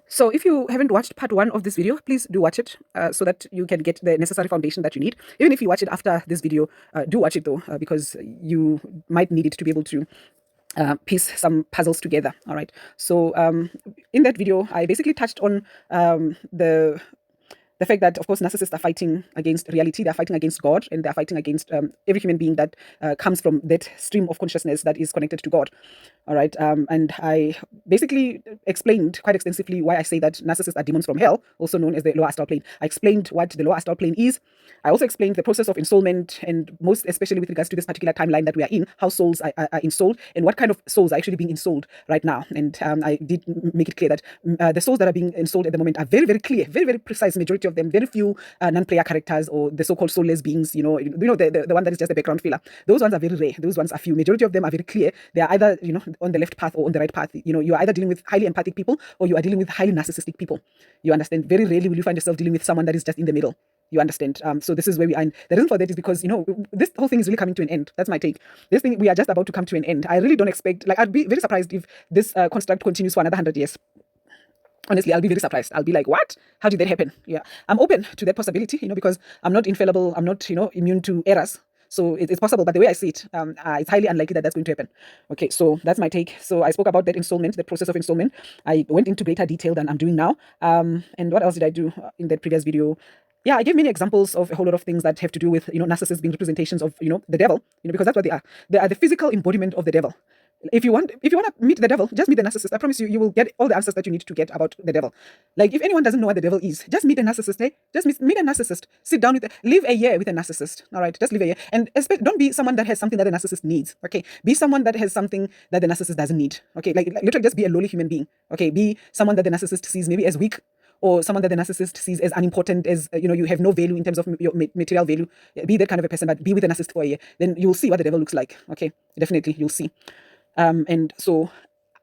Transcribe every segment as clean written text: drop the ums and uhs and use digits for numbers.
So if you haven't watched part 1 of this video, please do watch it so that you can get the necessary foundation that you need. Even if you watch it after this video, do watch it though, because you might need it to be able to piece some puzzles together. All right. So in that video, I basically touched on the fact that, of course, narcissists are fighting against reality, they're fighting against God, and they're fighting against every human being that comes from that stream of consciousness that is connected to God. All right. And I basically explained quite extensively why I say that narcissists are demons from hell, also known as the lower astral plane. I explained what the lower astral plane is. I also explained the process of ensoulment, and most especially with regards to this particular timeline that we are in, how souls are ensouled, and what kind of souls are actually being ensouled right now. And I did make it clear that the souls that are being ensouled at the moment are very, very clear, very, very precise. Majority of them, very few non-player characters or the so-called soulless beings. The one that is just a background filler. Those ones are very rare. Those ones are few. Majority of them are very clear. They are either on the left path or on the right path. You are either dealing with highly empathic people or you are dealing with highly narcissistic people. You understand? Very rarely will you find yourself dealing with someone that is just in the middle. You understand? So this is where we are. And the reason for that is because, this whole thing is really coming to an end. That's my take. This thing, we are just about to come to an end. I really don't expect, I'd be very surprised if this construct continues for another 100 years. Honestly, I'll be very surprised. I'll be like, what? How did that happen? Yeah. I'm open to that possibility, because I'm not infallible. I'm not, immune to errors. So it's possible, but the way I see it, it's highly unlikely that that's going to happen. Okay, so that's my take. So I spoke about that ensoulment, the process of ensoulment. I went into greater detail than I'm doing now. And what else did I do in that previous video? Yeah, I gave many examples of a whole lot of things that have to do with, narcissists being representations of, the devil, because that's what they are. They are the physical embodiment of the devil. If you want to meet the devil, just meet the narcissist. I promise you, you will get all the answers that you need to get about the devil. Like, if anyone doesn't know what the devil is, just meet a narcissist, eh? Just meet a narcissist. Sit down live a year with a narcissist. All right, just live a year. And don't be someone that has something that the narcissist needs. Okay, be someone that has something that the narcissist doesn't need. Okay, like literally just be a lowly human being. Okay, be someone that the narcissist sees maybe as weak, or someone that the narcissist sees as unimportant, as you have no value in terms of your material value. Be that kind of a person, but be with a narcissist for a year. Then you'll see what the devil looks like. Okay, definitely you'll see. And so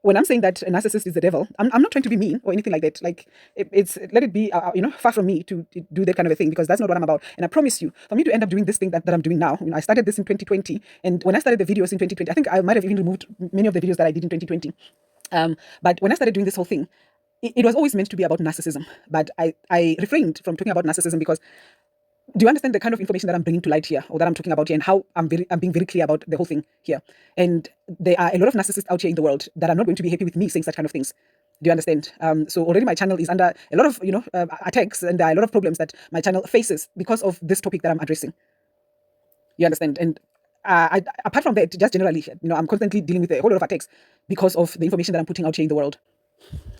when I'm saying that a narcissist is the devil, I'm not trying to be mean or anything like that. Like, it's let it be, far from me to do that kind of a thing, because that's not what I'm about. And I promise you, for me to end up doing this thing that I'm doing now, I started this in 2020, and when I started the videos in 2020, I think I might have even removed many of the videos that I did in 2020. But when I started doing this whole thing, it was always meant to be about narcissism. But I refrained from talking about narcissism because, do you understand the kind of information that I'm bringing to light here, or that I'm talking about here, and how I'm being very clear about the whole thing here? And there are a lot of narcissists out here in the world that are not going to be happy with me saying such kind of things. Do you understand? So already my channel is under a lot of attacks, and there are a lot of problems that my channel faces because of this topic that I'm addressing. You understand? And apart from that, just generally, I'm constantly dealing with a whole lot of attacks because of the information that I'm putting out here in the world.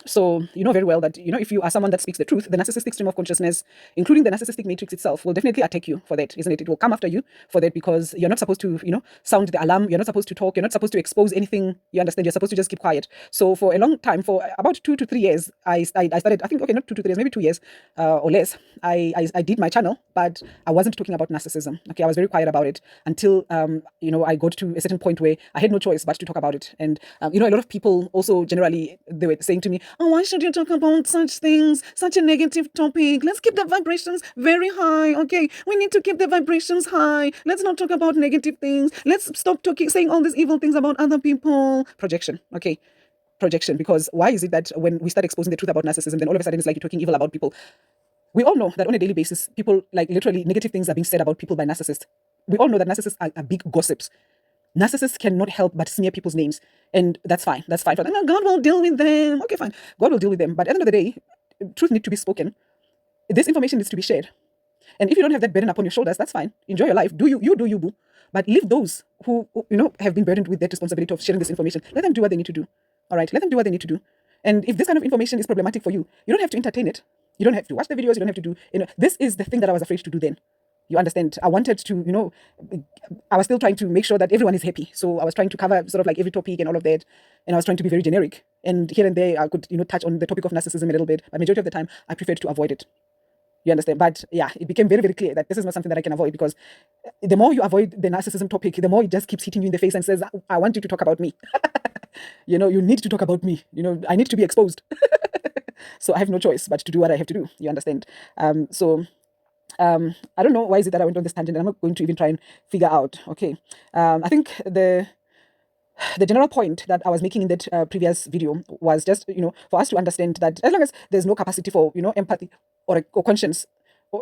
So you know very well that, if you are someone that speaks the truth, the narcissistic stream of consciousness, including the narcissistic matrix itself, will definitely attack you for that, isn't it? It will come after you for that, because you're not supposed to, sound the alarm. You're not supposed to talk. You're not supposed to expose anything. You understand? You're supposed to just keep quiet. So for a long time, for about 2 to 3 years, I started, I think, okay, not 2 to 3 years, maybe 2 years or less. I did my channel, but I wasn't talking about narcissism. Okay, I was very quiet about it until, I got to a certain point where I had no choice but to talk about it. And, a lot of people also generally, they were saying to me, oh, why should you talk about such things, such a negative topic? Let's keep the vibrations very high. Okay, we need to keep the vibrations high. Let's not talk about negative things. Let's stop saying all these evil things about other people. Projection. Okay, projection. Because why is it that when we start exposing the truth about narcissism, then all of a sudden it's like you're talking evil about people? We all know that on a daily basis, people, like, literally negative things are being said about people by narcissists. We all know that narcissists are big gossips. Narcissists cannot help but smear people's names, and that's fine. That's fine. God will deal with them. Okay, fine. God will deal with them. But at the end of the day, truth needs to be spoken. This information needs to be shared. And if you don't have that burden upon your shoulders, that's fine. Enjoy your life. Do you, boo. But leave those who have been burdened with that responsibility of sharing this information. Let them do what they need to do. All right? Let them do what they need to do. And if this kind of information is problematic for you, you don't have to entertain it. You don't have to watch the videos. You don't have to do, this is the thing that I was afraid to do then. You understand? I wanted to, I was still trying to make sure that everyone is happy. So I was trying to cover sort of like every topic and all of that. And I was trying to be very generic. And here and there, I could, touch on the topic of narcissism a little bit. But majority of the time, I preferred to avoid it. You understand? But yeah, it became very, very clear that this is not something that I can avoid, because the more you avoid the narcissism topic, the more it just keeps hitting you in the face and says, I want you to talk about me. You need to talk about me. I need to be exposed. So I have no choice but to do what I have to do. You understand? I don't know why is it that I went on this tangent, and I'm not going to even try and figure out. Okay. I think the The general point that I was making in that previous video was just, for us to understand that as long as there's no capacity for, empathy or conscience,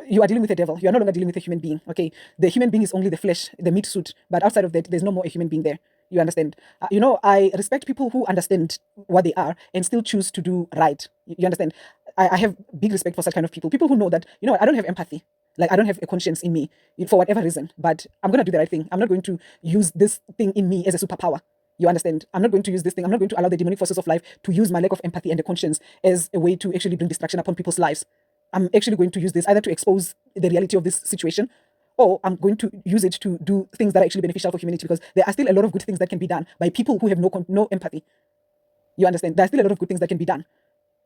you are dealing with a devil. You are no longer dealing with a human being. Okay, the human being is only the flesh, the meat suit, but outside of that, there's no more a human being there. You understand? I respect people who understand what they are and still choose to do right. You understand? I have big respect for such kind of people. People who know that, I don't have empathy. Like, I don't have a conscience in me for whatever reason, but I'm going to do the right thing. I'm not going to use this thing in me as a superpower. You understand? I'm not going to use this thing. I'm not going to allow the demonic forces of life to use my lack of empathy and the conscience as a way to actually bring destruction upon people's lives. I'm actually going to use this either to expose the reality of this situation, or I'm going to use it to do things that are actually beneficial for humanity, because there are still a lot of good things that can be done by people who have no empathy. You understand? There are still a lot of good things that can be done.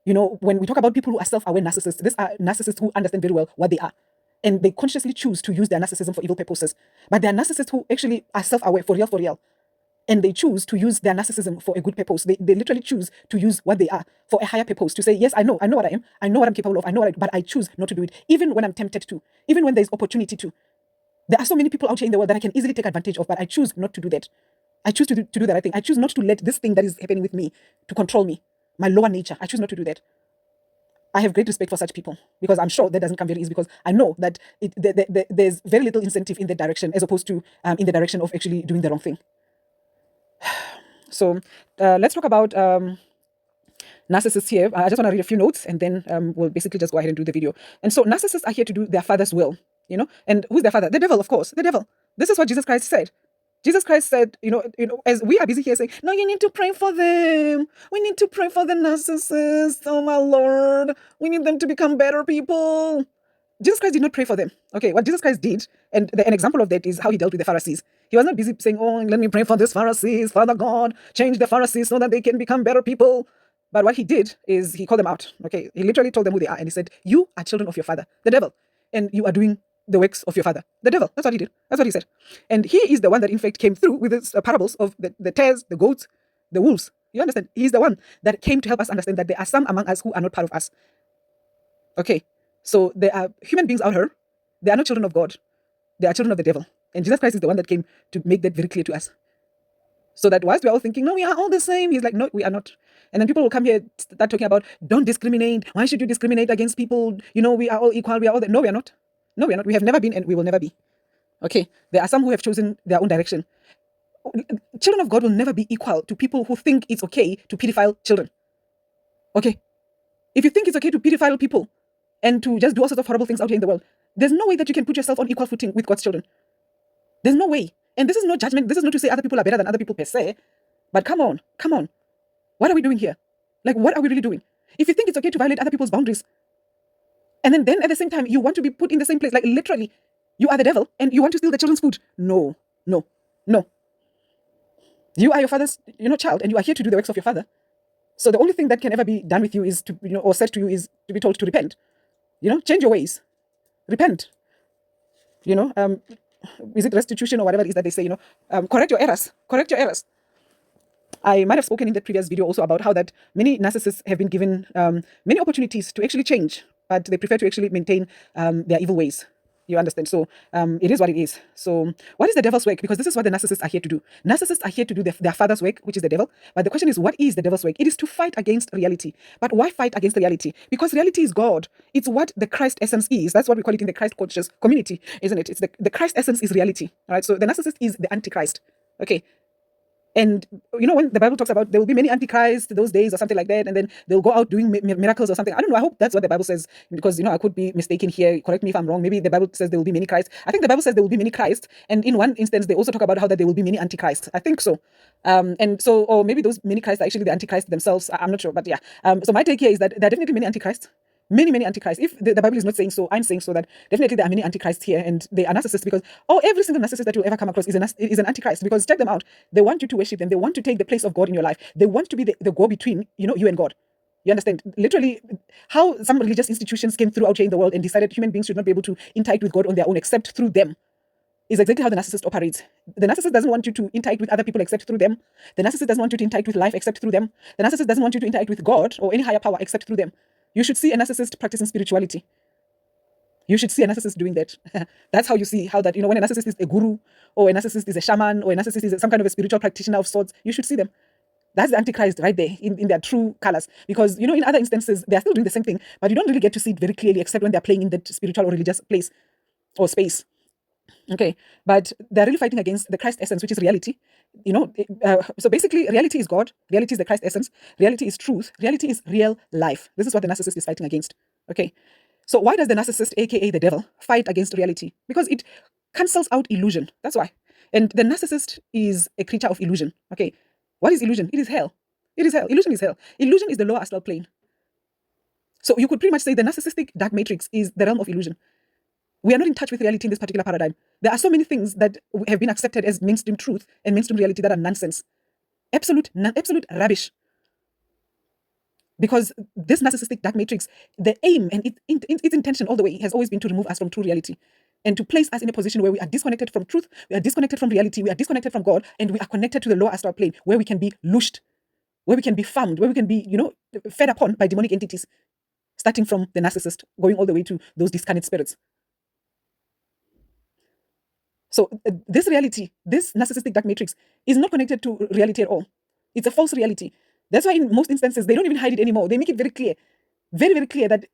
When we talk about people who are self-aware narcissists, these are narcissists who understand very well what they are. And they consciously choose to use their narcissism for evil purposes. But there are narcissists who actually are self-aware for real. And they choose to use their narcissism for a good purpose. They literally choose to use what they are for a higher purpose, to say, yes, I know what I am, I know what I'm capable of, but I choose not to do it, even when I'm tempted to, even when there's opportunity to. There are so many people out here in the world that I can easily take advantage of, but I choose not to do that. I choose to do the right thing. I choose not to let this thing that is happening with me to control me, my lower nature. I choose not to do that. I have great respect for such people, because I'm sure that doesn't come very easy, because I know that there's very little incentive in that direction, as opposed to in the direction of actually doing the wrong thing. So let's talk about narcissists here. I just want to read a few notes, and then we'll basically just go ahead and do the video. And so narcissists are here to do their father's will, and who's their father? The devil, of course, the devil. This is what Jesus Christ said. Jesus Christ said, as we are busy here saying, no, you need to pray for them. We need to pray for the narcissists. Oh, my Lord. We need them to become better people. Jesus Christ did not pray for them. Okay, what Jesus Christ did, and an example of that is how he dealt with the Pharisees. He was not busy saying, oh, let me pray for these Pharisees. Father God, change the Pharisees so that they can become better people. But what he did is he called them out. Okay, he literally told them who they are, and he said, you are children of your father, the devil, and you are doing the works of your father, the devil. That's what he did. That's what he said. And he is the one that in fact came through with his parables of the tares, the goats, the wolves. You understand? He's the one that came to help us understand that there are some among us who are not part of us. Okay, so there are human beings out here. They are not children of God. They are children of the devil. And Jesus Christ is the one that came to make that very clear to us. So that whilst we're all thinking, no, we are all the same, he's like, no, we are not. And then people will come here, start talking about, don't discriminate. Why should you discriminate against people? We are all equal. We are all no, we are not. No, we are not. We have never been, and we will never be. Okay, there are some who have chosen their own direction. Children of God will never be equal to people who think it's okay to pedophile children. Okay, if you think it's okay to pedophile people and to just do all sorts of horrible things out here in the world, there's no way that you can put yourself on equal footing with God's children. There's no way. And this is no judgment. This is not to say other people are better than other people per se. But come on. What are we doing here? Like, what are we really doing? If you think it's okay to violate other people's boundaries, and then at the same time, you want to be put in the same place, like literally, you are the devil and you want to steal the children's food. No. You are your father's, child, and you are here to do the works of your father. So the only thing that can ever be done with you is to, or said to you is to be told to repent. Change your ways. Repent. Is it restitution or whatever it is that they say, correct your errors. I might have spoken in the previous video also about how that many narcissists have been given many opportunities to actually change, but they prefer to actually maintain their evil ways. You understand? So it is what it is. So what is the devil's work? Because this is what the narcissists are here to do. Narcissists are here to do their father's work, which is the devil. But the question is, what is the devil's work? It is to fight against reality. But why fight against reality? Because reality is God. It's what the Christ essence is. That's what we call it in the Christ conscious community, isn't it? It's the Christ essence is reality. All right. So the narcissist is the Antichrist. Okay. And, when the Bible talks about there will be many antichrists those days or something like that, and then they'll go out doing miracles or something. I don't know. I hope that's what the Bible says, because, I could be mistaken here. Correct me if I'm wrong. Maybe the Bible says there will be many Christs. I think the Bible says there will be many Christs. And in one instance, they also talk about how that there will be many antichrists. I think so. Or maybe those many Christs are actually the antichrists themselves. I'm not sure. But yeah. So my take here is that there are definitely many antichrists. Many antichrists. If the Bible is not saying so, I'm saying so, that definitely there are many antichrists here, and they are narcissists, because every single narcissist that you'll ever come across is an antichrist, because check them out. They want you to worship them. They want to take the place of God in your life. They want to be the go-between, you and God. You understand? Literally, how some religious institutions came through out here in the world and decided human beings should not be able to interact with God on their own except through them is exactly how the narcissist operates. The narcissist doesn't want you to interact with other people except through them. The narcissist doesn't want you to interact with life except through them. The narcissist doesn't want you to interact with God or any higher power except through them. You should see a narcissist practicing spirituality. You should see a narcissist doing that. That's how you see how that, when a narcissist is a guru, or a narcissist is a shaman, or a narcissist is some kind of a spiritual practitioner of sorts, you should see them. That's the Antichrist right there in their true colors. Because, in other instances, they're still doing the same thing, but you don't really get to see it very clearly except when they're playing in that spiritual or religious place or space. Okay, but they're really fighting against the Christ essence, which is reality. So basically, reality is God, reality is the Christ essence, reality is truth, reality is real life. This is what the narcissist is fighting against. Okay, so why does the narcissist, aka the devil, fight against reality? Because it cancels out illusion. That's why. And the narcissist is a creature of illusion. Okay, what is illusion? It is hell. It is hell. Illusion is hell. Illusion is the lower astral plane. So you could pretty much say the narcissistic dark matrix is the realm of illusion. We are not in touch with reality in this particular paradigm. There are so many things that have been accepted as mainstream truth and mainstream reality that are nonsense. Absolute rubbish. Because this narcissistic dark matrix, the aim and its intention all the way has always been to remove us from true reality and to place us in a position where we are disconnected from truth, we are disconnected from reality, we are disconnected from God, and we are connected to the lower astral plane where we can be lushed, where we can be farmed, where we can be, fed upon by demonic entities, starting from the narcissist, going all the way to those discarnate spirits. So this reality, this narcissistic dark matrix is not connected to reality at all. It's a false reality. That's why in most instances, they don't even hide it anymore. They make it very clear, very, very clear that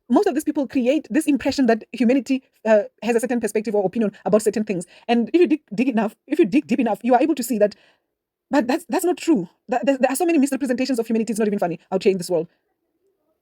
most of these people create this impression that humanity has a certain perspective or opinion about certain things. And if you dig deep enough, you are able to see that, but that's not true. There are so many misrepresentations of humanity. It's not even funny out here in this world.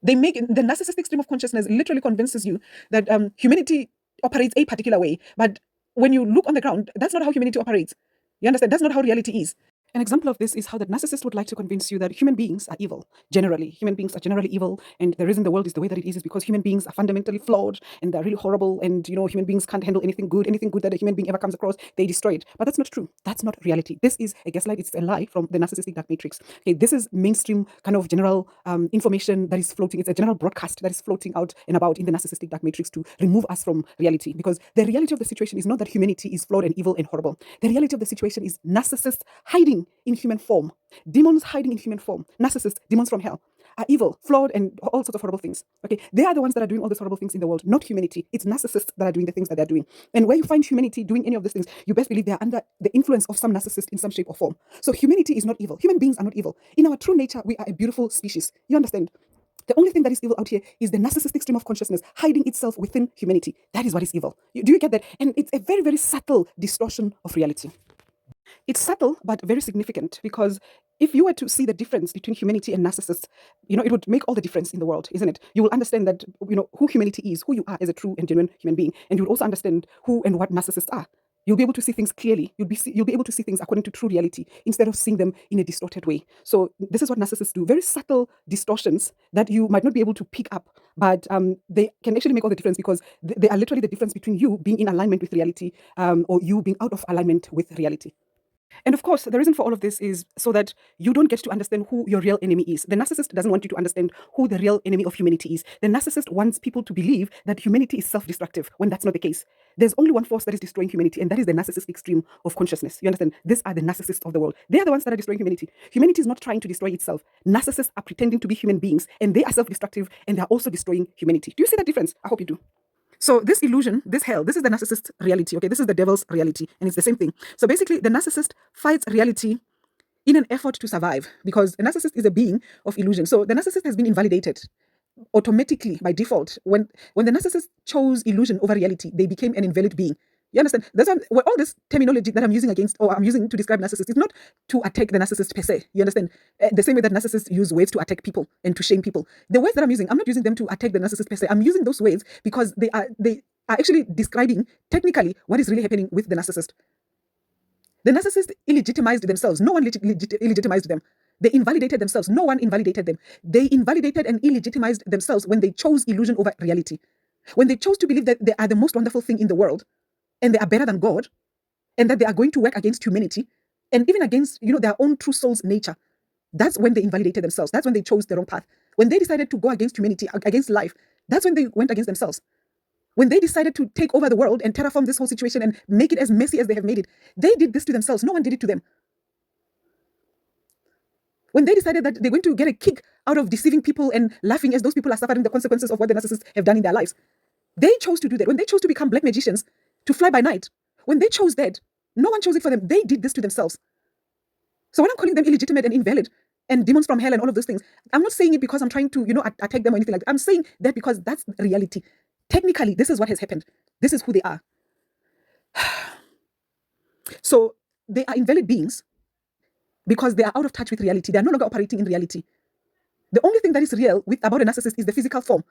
They make the narcissistic stream of consciousness literally convinces you that humanity operates a particular way, but when you look on the ground, that's not how humanity operates. You understand? That's not how reality is. An example of this is how the narcissist would like to convince you that human beings are evil. Generally, human beings are generally evil, and the reason the world is the way that it is because human beings are fundamentally flawed and they're really horrible. And human beings can't handle anything good that a human being ever comes across, they destroy it. But that's not true. That's not reality. This is a gaslight. It's a lie from the narcissistic dark matrix. Okay, this is mainstream kind of general information that is floating. It's a general broadcast that is floating out and about in the narcissistic dark matrix to remove us from reality. Because the reality of the situation is not that humanity is flawed and evil and horrible. The reality of the situation is narcissists hiding in human form, demons hiding in human form, narcissists, demons from hell, are evil, flawed, and all sorts of horrible things. Okay, they are the ones that are doing all these horrible things in the world, not humanity. It's narcissists that are doing the things that they're doing. And where you find humanity doing any of these things, you best believe they are under the influence of some narcissist in some shape or form. So humanity is not evil. Human beings are not evil. In our true nature, we are a beautiful species. You understand? The only thing that is evil out here is the narcissistic stream of consciousness hiding itself within humanity. That is what is evil. Do you get that? And it's a very, very subtle distortion of reality. It's subtle, but very significant, because if you were to see the difference between humanity and narcissists, it would make all the difference in the world, isn't it? You will understand that, who humanity is, who you are as a true and genuine human being, and you will also understand who and what narcissists are. You'll be able to see things clearly. You'll be able to see things according to true reality instead of seeing them in a distorted way. So this is what narcissists do. Very subtle distortions that you might not be able to pick up, but they can actually make all the difference, because they are literally the difference between you being in alignment with reality or you being out of alignment with reality. And of course, the reason for all of this is so that you don't get to understand who your real enemy is. The narcissist doesn't want you to understand who the real enemy of humanity is. The narcissist wants people to believe that humanity is self-destructive, when that's not the case. There's only one force that is destroying humanity, and that is the narcissistic stream of consciousness. You understand? These are the narcissists of the world. They are the ones that are destroying humanity. Humanity is not trying to destroy itself. Narcissists are pretending to be human beings, and they are self-destructive, and they are also destroying humanity. Do you see that difference? I hope you do. So this illusion, this hell, this is the narcissist reality, okay? This is the devil's reality, and it's the same thing. So basically, the narcissist fights reality in an effort to survive, because a narcissist is a being of illusion. So the narcissist has been invalidated automatically by default. When the narcissist chose illusion over reality, they became an invalid being. You understand? That's why all this terminology that I'm using to describe narcissists is not to attack the narcissist per se. You understand? The same way that narcissists use words to attack people and to shame people. The words that I'm using, I'm not using them to attack the narcissist per se. I'm using those words because they are actually describing technically what is really happening with the narcissist. The narcissist illegitimized themselves. No one illegitimized them. They invalidated themselves. No one invalidated them. They invalidated and illegitimized themselves when they chose illusion over reality. When they chose to believe that they are the most wonderful thing in the world, and they are better than God, and that they are going to work against humanity, and even against, their own true soul's nature. That's when they invalidated themselves. That's when they chose the wrong path. When they decided to go against humanity, against life, that's when they went against themselves. When they decided to take over the world and terraform this whole situation and make it as messy as they have made it, they did this to themselves. No one did it to them. When they decided that they're going to get a kick out of deceiving people and laughing as those people are suffering the consequences of what the narcissists have done in their lives, They chose to do that. When they chose to become black magicians, to fly by night, when they chose that, no one chose it for them. They did this to themselves. So when I'm calling them illegitimate and invalid and demons from hell and all of those things, I'm not saying it because I'm trying to, attack them or anything like that. I'm saying that because that's reality. Technically, this is what has happened. This is who they are. So they are invalid beings because they are out of touch with reality. They are no longer operating in reality. The only thing that is real about a narcissist is the physical form.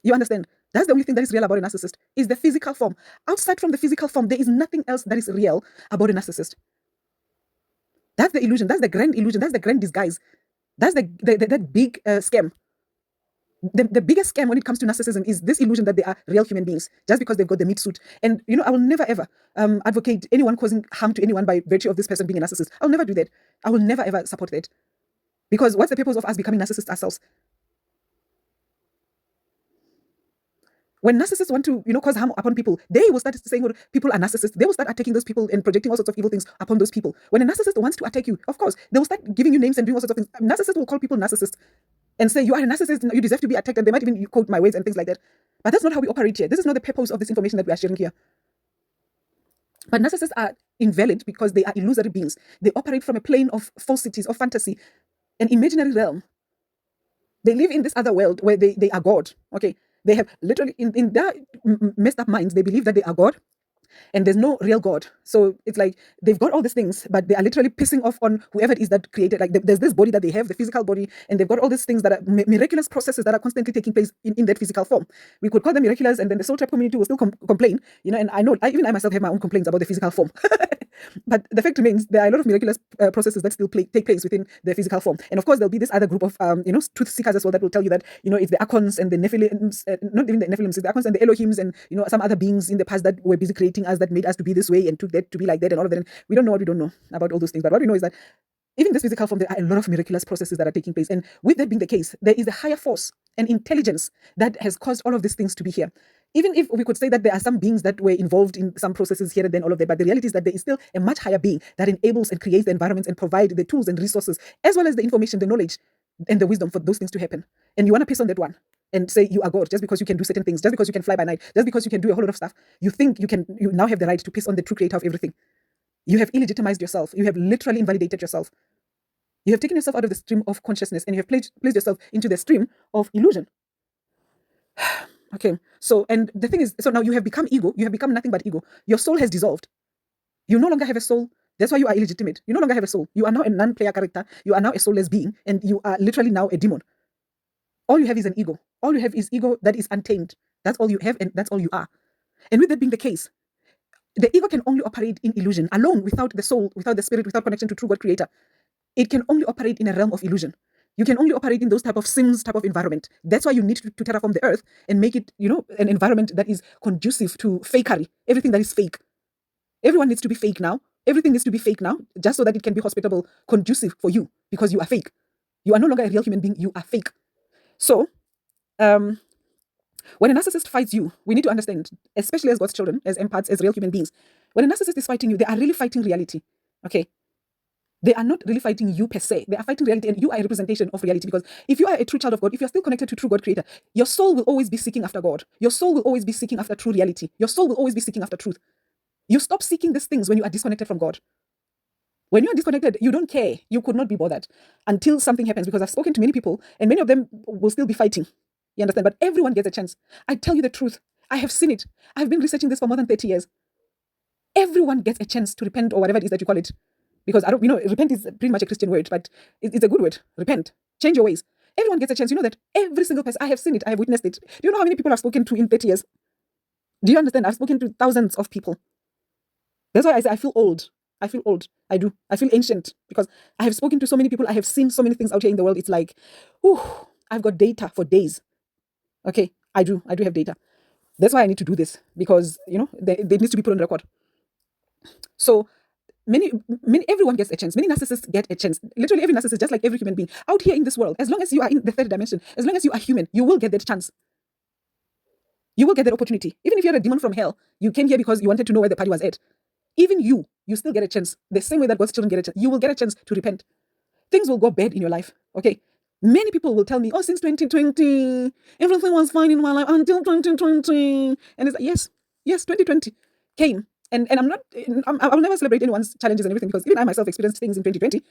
You understand? That's the only thing that is real about a narcissist, is the physical form. Outside from the physical form, there is nothing else that is real about a narcissist. That's the illusion. That's the grand illusion. That's the grand disguise. That's that big scam. The biggest scam when it comes to narcissism is this illusion that they are real human beings just because they've got the meat suit. And, I will never, ever advocate anyone causing harm to anyone by virtue of this person being a narcissist. I'll never do that. I will never, ever support that. Because what's the purpose of us becoming narcissists ourselves? When narcissists want to, cause harm upon people, they will start saying, well, people are narcissists. They will start attacking those people and projecting all sorts of evil things upon those people. When a narcissist wants to attack you, of course, they will start giving you names and doing all sorts of things. Narcissists will call people narcissists and say, you are a narcissist, you deserve to be attacked, and they might even quote my words and things like that. But that's not how we operate here. This is not the purpose of this information that we are sharing here. But narcissists are invalid because they are illusory beings. They operate from a plane of falsities, of fantasy, an imaginary realm. They live in this other world where they are God, okay? They have literally, in their messed up minds, they believe that they are God, and there's no real God. So it's like they've got all these things, but they are literally pissing off on whoever it is that created. Like there's this body that they have, the physical body, and they've got all these things that are miraculous processes that are constantly taking place in that physical form. We could call them miraculous, and then the soul tribe community will still complain, and I know, even I myself have my own complaints about the physical form. But the fact remains, there are a lot of miraculous processes that still take place within the physical form. And of course, there'll be this other group of, truth seekers as well that will tell you that, it's the Akons and the Nephilims, not even the Nephilims, it's the Akons and the Elohims and, some other beings in the past that were busy creating us, that made us to be this way and took that to be like that and all of that. And we don't know what we don't know about all those things. But what we know is that even this physical form, there are a lot of miraculous processes that are taking place. And with that being the case, there is a higher force and intelligence that has caused all of these things to be here. Even if we could say that there are some beings that were involved in some processes here and then all of that, but the reality is that there is still a much higher being that enables and creates the environments and provide the tools and resources, as well as the information, the knowledge, and the wisdom for those things to happen. And you want to piss on that one and say you are God just because you can do certain things, just because you can fly by night, just because you can do a whole lot of stuff. You think you now have the right to piss on the true creator of everything. You have illegitimized yourself. You have literally invalidated yourself. You have taken yourself out of the stream of consciousness and you have placed yourself into the stream of illusion. Okay, so, and the thing is, so now you have become ego. You have become nothing but ego. Your soul has dissolved. You no longer have a soul. That's why you are illegitimate. You no longer have a soul. You are now a non-player character. You are now a soulless being, and you are literally now a demon. All you have is an ego. All you have is ego that is untamed. That's all you have, and that's all you are. And with that being the case, the ego can only operate in illusion, alone, without the soul, without the spirit, without connection to true God creator. It can only operate in a realm of illusion. You can only operate in those type of sims, type of environment. That's why you need to terraform the earth and make it, an environment that is conducive to fakery. Everything that is fake. Everyone needs to be fake now. Everything needs to be fake now, just so that it can be hospitable, conducive for you, because you are fake. You are no longer a real human being. You are fake. So, when a narcissist fights you, we need to understand, especially as God's children, as empaths, as real human beings, when a narcissist is fighting you, they are really fighting reality. Okay? They are not really fighting you per se. They are fighting reality, and you are a representation of reality. Because if you are a true child of God, if you're still connected to true God creator, your soul will always be seeking after God. Your soul will always be seeking after true reality. Your soul will always be seeking after truth. You stop seeking these things when you are disconnected from God. When you are disconnected, you don't care. You could not be bothered until something happens. Because I've spoken to many people, and many of them will still be fighting. You understand? But everyone gets a chance. I tell you the truth. I have seen it. I've been researching this for more than 30 years. Everyone gets a chance to repent, or whatever it is that you call it. Because I don't, repent is pretty much a Christian word, but it's a good word. Repent. Change your ways. Everyone gets a chance. You know that every single person, I have seen it, I have witnessed it. Do you know how many people I've spoken to in 30 years? Do you understand? I've spoken to thousands of people. That's why I say I feel old. I feel old. I do. I feel ancient because I have spoken to so many people. I have seen so many things out here in the world. It's like, I've got data for days. Okay, I do have data. That's why I need to do this because, they needs to be put on record. So, everyone gets a chance. Many narcissists get a chance. Literally every narcissist, just like every human being out here in this world, as long as you are in the third dimension, as long as you are human, you will get that chance. You will get that opportunity. Even if you're a demon from hell, you came here because you wanted to know where the party was at. Even you still get a chance. The same way that God's children get a chance. You will get a chance to repent. Things will go bad in your life. Okay. Many people will tell me, oh, since 2020, everything was fine in my life until 2020. And it's like, yes, 2020 came. And I will never celebrate anyone's challenges and everything, because even I myself experienced things in 2020.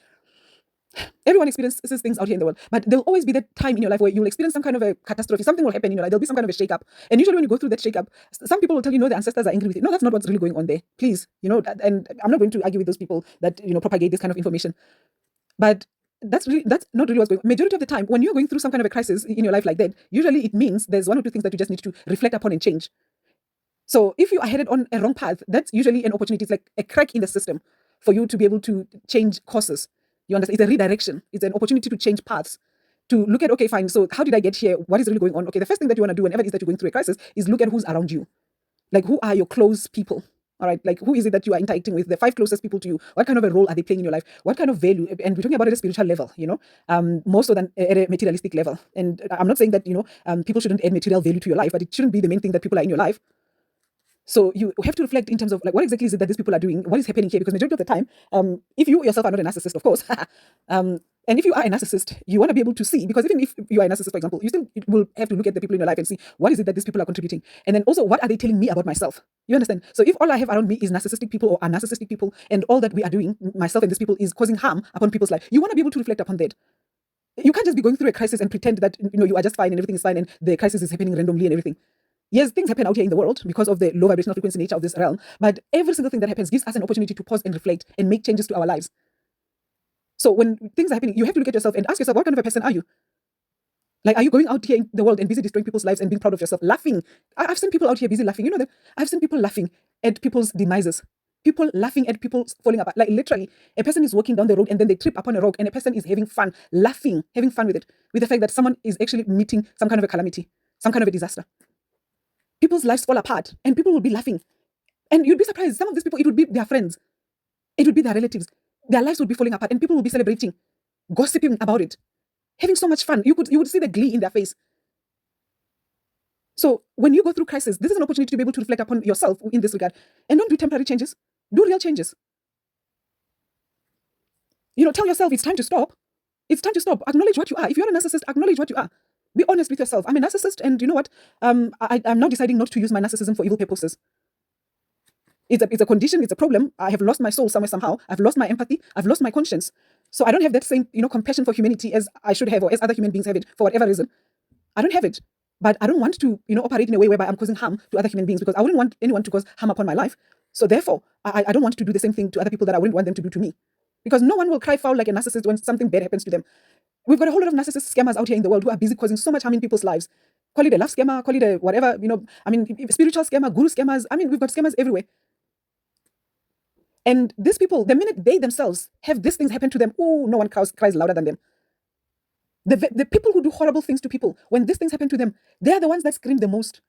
Everyone experiences things out here in the world, but there'll always be that time in your life where you'll experience some kind of a catastrophe. Something will happen in your life. There'll be some kind of a shake-up. And usually when you go through that shake-up, some people will tell you, no, the ancestors are angry with you. No, that's not what's really going on there. Please, and I'm not going to argue with those people that, propagate this kind of information. But that's not really what's going on. Majority of the time, when you're going through some kind of a crisis in your life like that, usually it means there's one or two things that you just need to reflect upon and change. So if you are headed on a wrong path, that's usually an opportunity. It's like a crack in the system for you to be able to change courses. You understand? It's a redirection. It's an opportunity to change paths, to look at, okay, fine, so how did I get here? What is really going on? Okay, the first thing that you want to do whenever it is that you're going through a crisis is look at who's around you. Like, who are your close people? All right, like, who is it that you are interacting with? The 5 closest people to you. What kind of a role are they playing in your life? What kind of value? And we're talking about it at a spiritual level, more so than at a materialistic level. And I'm not saying that, people shouldn't add material value to your life, but it shouldn't be the main thing that people are in your life. So you have to reflect in terms of, like, what exactly is it that these people are doing? What is happening here? Because majority of the time, if you yourself are not a narcissist, of course, and if you are a narcissist, you want to be able to see, because even if you are a narcissist, for example, you still will have to look at the people in your life and see, what is it that these people are contributing? And then also, what are they telling me about myself? You understand? So if all I have around me is narcissistic people or are narcissistic people, and all that we are doing, myself and these people, is causing harm upon people's life, you want to be able to reflect upon that. You can't just be going through a crisis and pretend that, you are just fine and everything is fine and the crisis is happening randomly and everything. Yes, things happen out here in the world because of the low vibrational frequency nature of this realm, but every single thing that happens gives us an opportunity to pause and reflect and make changes to our lives. So when things are happening, you have to look at yourself and ask yourself, what kind of a person are you? Like, are you going out here in the world and busy destroying people's lives and being proud of yourself, laughing? I've seen people out here busy laughing. You know that I've seen people laughing at people's demises. People laughing at people falling apart. Like, literally, a person is walking down the road and then they trip upon a rock and a person is having fun, laughing, having fun with it, with the fact that someone is actually meeting some kind of a calamity, some kind of a disaster. People's lives fall apart and people will be laughing. And you'd be surprised, some of these people, it would be their friends, it would be their relatives. Their lives would be falling apart and people will be celebrating, gossiping about it, having so much fun. You would see the glee in their face. So when you go through crisis, this is an opportunity to be able to reflect upon yourself in this regard. And don't do temporary changes, do real changes. Tell yourself it's time to stop. It's time to stop. Acknowledge what you are. If you're a narcissist, acknowledge what you are. Be honest with yourself. I'm a narcissist, and you know what? I'm now deciding not to use my narcissism for evil purposes. It's a condition, it's a problem. I have lost my soul somewhere, somehow. I've lost my empathy. I've lost my conscience. So I don't have that same, compassion for humanity as I should have, or as other human beings have it, for whatever reason. I don't have it. But I don't want to, operate in a way whereby I'm causing harm to other human beings, because I wouldn't want anyone to cause harm upon my life. So therefore, I don't want to do the same thing to other people that I wouldn't want them to do to me. Because no one will cry foul like a narcissist when something bad happens to them. We've got a whole lot of narcissist scammers out here in the world who are busy causing so much harm in people's lives. Call it a love scammer, call it a whatever, spiritual scammer, guru scammers. We've got scammers everywhere. And these people, the minute they themselves have these things happen to them, no one cries louder than them. The people who do horrible things to people, when these things happen to them, they're the ones that scream the most.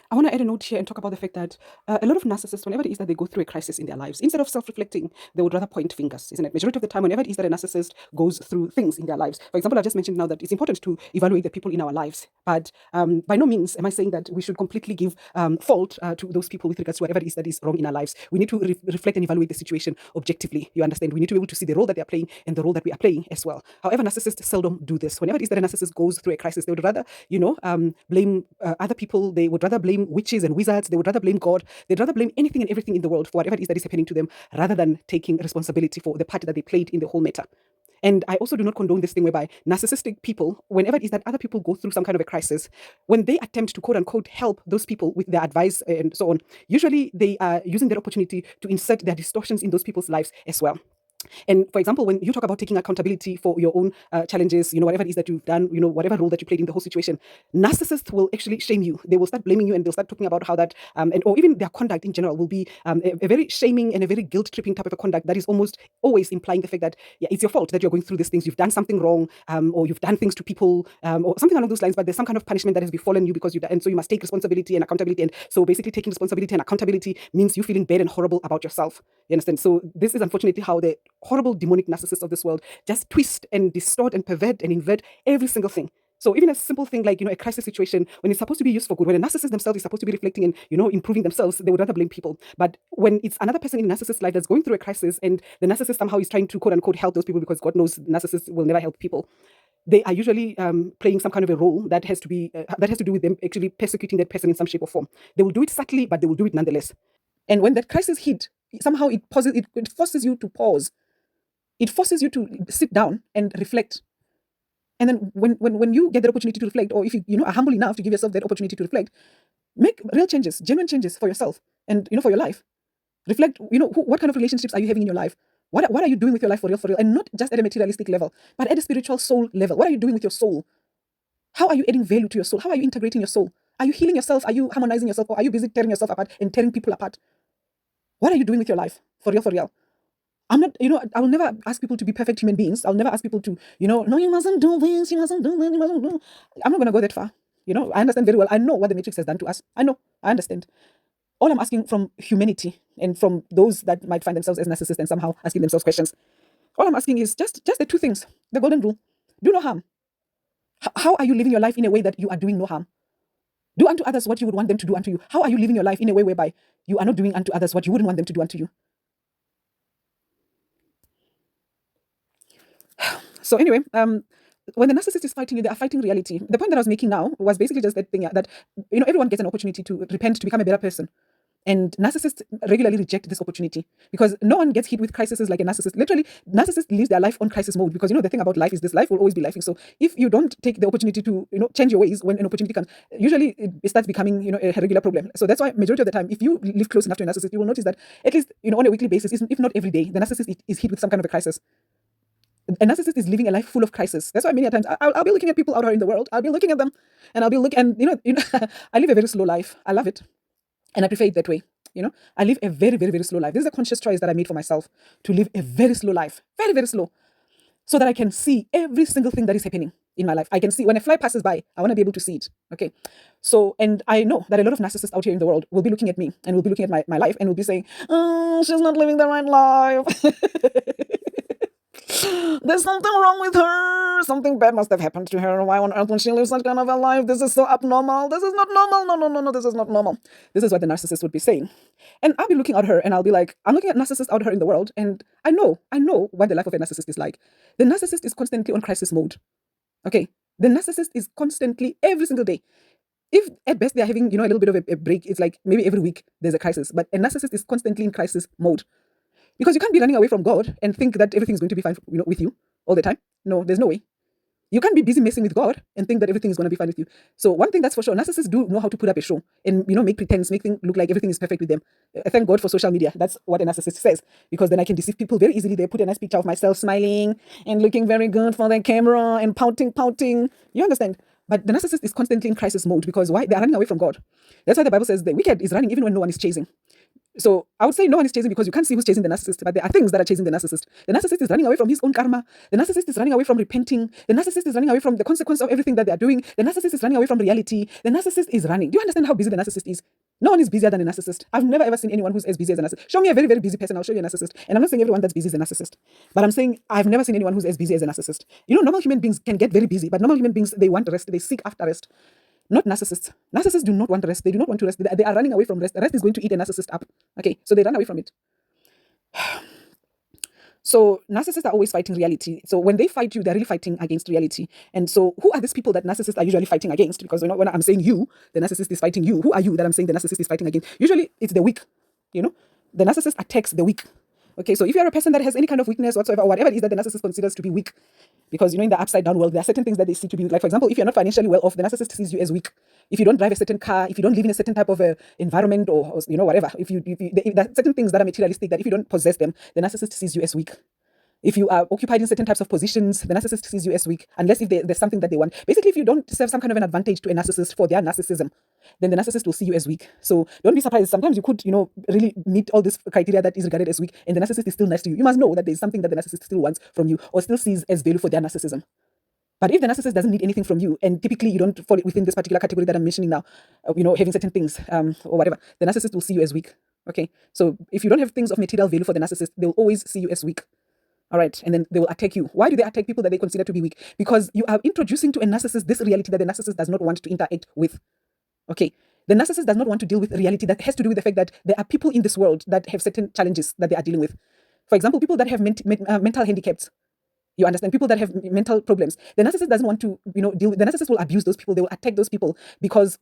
I want to add a note here and talk about the fact that a lot of narcissists, whenever it is that they go through a crisis in their lives, instead of self-reflecting, they would rather point fingers, isn't it? Majority of the time, whenever it is that a narcissist goes through things in their lives, for example, I just mentioned now that it's important to evaluate the people in our lives, but by no means am I saying that we should completely give fault to those people with regards to whatever it is that is wrong in our lives. We need to reflect and evaluate the situation objectively. You understand? We need to be able to see the role that they are playing and the role that we are playing as well. However, narcissists seldom do this. Whenever it is that a narcissist goes through a crisis, they would rather, blame other people. They would rather blame witches and wizards. They would rather blame God. They'd rather blame anything and everything in the world for whatever it is that is happening to them, rather than taking responsibility for the part that they played in the whole matter. And I also do not condone this thing whereby narcissistic people, whenever it is that other people go through some kind of a crisis, when they attempt to quote unquote help those people with their advice and so on, usually they are using that opportunity to insert their distortions in those people's lives as well. And for example, when you talk about taking accountability for your own challenges, whatever it is that you've done, whatever role that you played in the whole situation, narcissists will actually shame you. They will start blaming you and they'll start talking about how that, or even their conduct in general will be a very shaming and a very guilt-tripping type of a conduct that is almost always implying the fact that, yeah, it's your fault that you're going through these things. You've done something wrong, or you've done things to people, or something along those lines, but there's some kind of punishment that has befallen you because and so you must take responsibility and accountability. And so basically taking responsibility and accountability means you feeling bad and horrible about yourself. You understand? So this is unfortunately how the horrible demonic narcissists of this world just twist and distort and pervert and invert every single thing. So even a simple thing like, a crisis situation, when it's supposed to be used for good, when a narcissist themselves is supposed to be reflecting and, improving themselves, they would rather blame people. But when it's another person in a narcissist's life that's going through a crisis and the narcissist somehow is trying to quote unquote help those people, because God knows narcissists will never help people, they are usually playing some kind of a role that has to be that has to do with them actually persecuting that person in some shape or form. They will do it subtly, but they will do it nonetheless. And when that crisis hit, somehow it forces you to pause. It forces you to sit down and reflect. And then when you get that opportunity to reflect, or if you are humble enough to give yourself that opportunity to reflect, make real changes, genuine changes for yourself and for your life. Reflect, what kind of relationships are you having in your life? What are you doing with your life for real, and not just at a materialistic level, but at a spiritual soul level? What are you doing with your soul? How are you adding value to your soul? How are you integrating your soul? Are you healing yourself? Are you harmonizing yourself? Or are you busy tearing yourself apart and tearing people apart? What are you doing with your life? For real, for real. I'm not, I will never ask people to be perfect human beings. I'll never ask people to, no, you mustn't do this, you mustn't do that, you mustn't do. I'm not going to go that far. I understand very well. I know what the Matrix has done to us. I know. I understand. All I'm asking from humanity and from those that might find themselves as narcissists and somehow asking themselves questions, all I'm asking is just the two things. The golden rule. Do no harm. How are you living your life in a way that you are doing no harm? Do unto others what you would want them to do unto you. How are you living your life in a way whereby you are not doing unto others what you wouldn't want them to do unto you? So anyway, when the narcissist is fighting you, they are fighting reality. The point that I was making now was basically just that thing that everyone gets an opportunity to repent, to become a better person. And narcissists regularly reject this opportunity because no one gets hit with crises like a narcissist. Literally, narcissists live their life on crisis mode because the thing about life is this: life will always be lifing. So if you don't take the opportunity to change your ways when an opportunity comes, usually it starts becoming a regular problem. So that's why majority of the time, if you live close enough to a narcissist, you will notice that at least on a weekly basis, if not every day, the narcissist is hit with some kind of a crisis. A narcissist is living a life full of crisis. That's why many times I'll be looking at people out here in the world. I'll be looking at them, and I'll be looking, and I live a very slow life. I love it, and I prefer it that way. I live a very, very, very slow life. This is a conscious choice that I made for myself to live a very slow life, very, very slow, so that I can see every single thing that is happening in my life. I can see when a fly passes by. I want to be able to see it. Okay, so and I know that a lot of narcissists out here in the world will be looking at me and will be looking at my life and will be saying, "Oh, she's not living the right life." There's something wrong with her. Something bad must have happened to her. Why on earth would she live such kind of a life? This is so abnormal. This is not normal. No, no, no, no. This is not normal. This is what the narcissist would be saying. And I'll be looking at her and I'll be like, I'm looking at narcissists out here in the world, and I know what the life of a narcissist is like. The narcissist is constantly on crisis mode. Okay. The narcissist is constantly, every single day. If at best they are having, a little bit of a break, it's like maybe every week there's a crisis. But a narcissist is constantly in crisis mode. Because you can't be running away from God and think that everything's going to be fine, with you all the time. No, there's no way. You can't be busy messing with God and think that everything is going to be fine with you. So one thing that's for sure, narcissists do know how to put up a show and make pretense, make things look like everything is perfect with them. Thank God for social media. That's what a narcissist says, because then I can deceive people very easily. They put a nice picture of myself smiling and looking very good for their camera and pouting. You understand? But the narcissist is constantly in crisis mode because why? They are running away from God. That's why the Bible says the wicked is running even when no one is chasing. So I would say no one is chasing because you can't see who's chasing the narcissist, but there are things that are chasing the narcissist. The narcissist is running away from his own karma. The narcissist is running away from repenting. The narcissist is running away from the consequence of everything that they are doing. The narcissist is running away from reality. The narcissist is running. Do you understand how busy the narcissist is? No one is busier than a narcissist. I've never ever seen anyone who's as busy as a narcissist. Show me a very, very busy person, I'll show you a narcissist. And I'm not saying everyone that's busy is a narcissist, but I'm saying I've never seen anyone who's as busy as a narcissist. Normal human beings can get very busy, but normal human beings, they want rest. They seek after rest. Not narcissists. Narcissists do not want rest. They do not want to rest. They are running away from rest. Rest is going to eat a narcissist up. Okay, so they run away from it. So narcissists are always fighting reality. So when they fight you, they're really fighting against reality. And so who are these people that narcissists are usually fighting against? Because when I'm saying you, the narcissist is fighting you. Who are you that I'm saying the narcissist is fighting against? Usually it's the weak. The narcissist attacks the weak. Okay, so if you're a person that has any kind of weakness whatsoever, or whatever it is that the narcissist considers to be weak, because in the upside down world, there are certain things that they see to be weak. Like, for example, if you're not financially well off, the narcissist sees you as weak. If you don't drive a certain car, if you don't live in a certain type of environment, or whatever, if there are certain things that are materialistic that if you don't possess them, the narcissist sees you as weak. If you are occupied in certain types of positions, the narcissist sees you as weak, unless if there's something that they want. Basically, if you don't serve some kind of an advantage to a narcissist for their narcissism, then the narcissist will see you as weak. So don't be surprised. Sometimes you could, really meet all this criteria that is regarded as weak, and the narcissist is still nice to you. You must know that there's something that the narcissist still wants from you, or still sees as value for their narcissism. But if the narcissist doesn't need anything from you, and typically you don't fall within this particular category that I'm mentioning now, having certain things or whatever, the narcissist will see you as weak. Okay, so if you don't have things of material value for the narcissist, they'll always see you as weak. All right, and then they will attack you. Why do they attack people that they consider to be weak? Because you are introducing to a narcissist this reality that the narcissist does not want to interact with. Okay, the narcissist does not want to deal with reality that has to do with the fact that there are people in this world that have certain challenges that they are dealing with. For example, people that have mental handicaps. You understand? People that have mental problems. The narcissist doesn't want to, deal with. The narcissist will abuse those people. They will attack those people because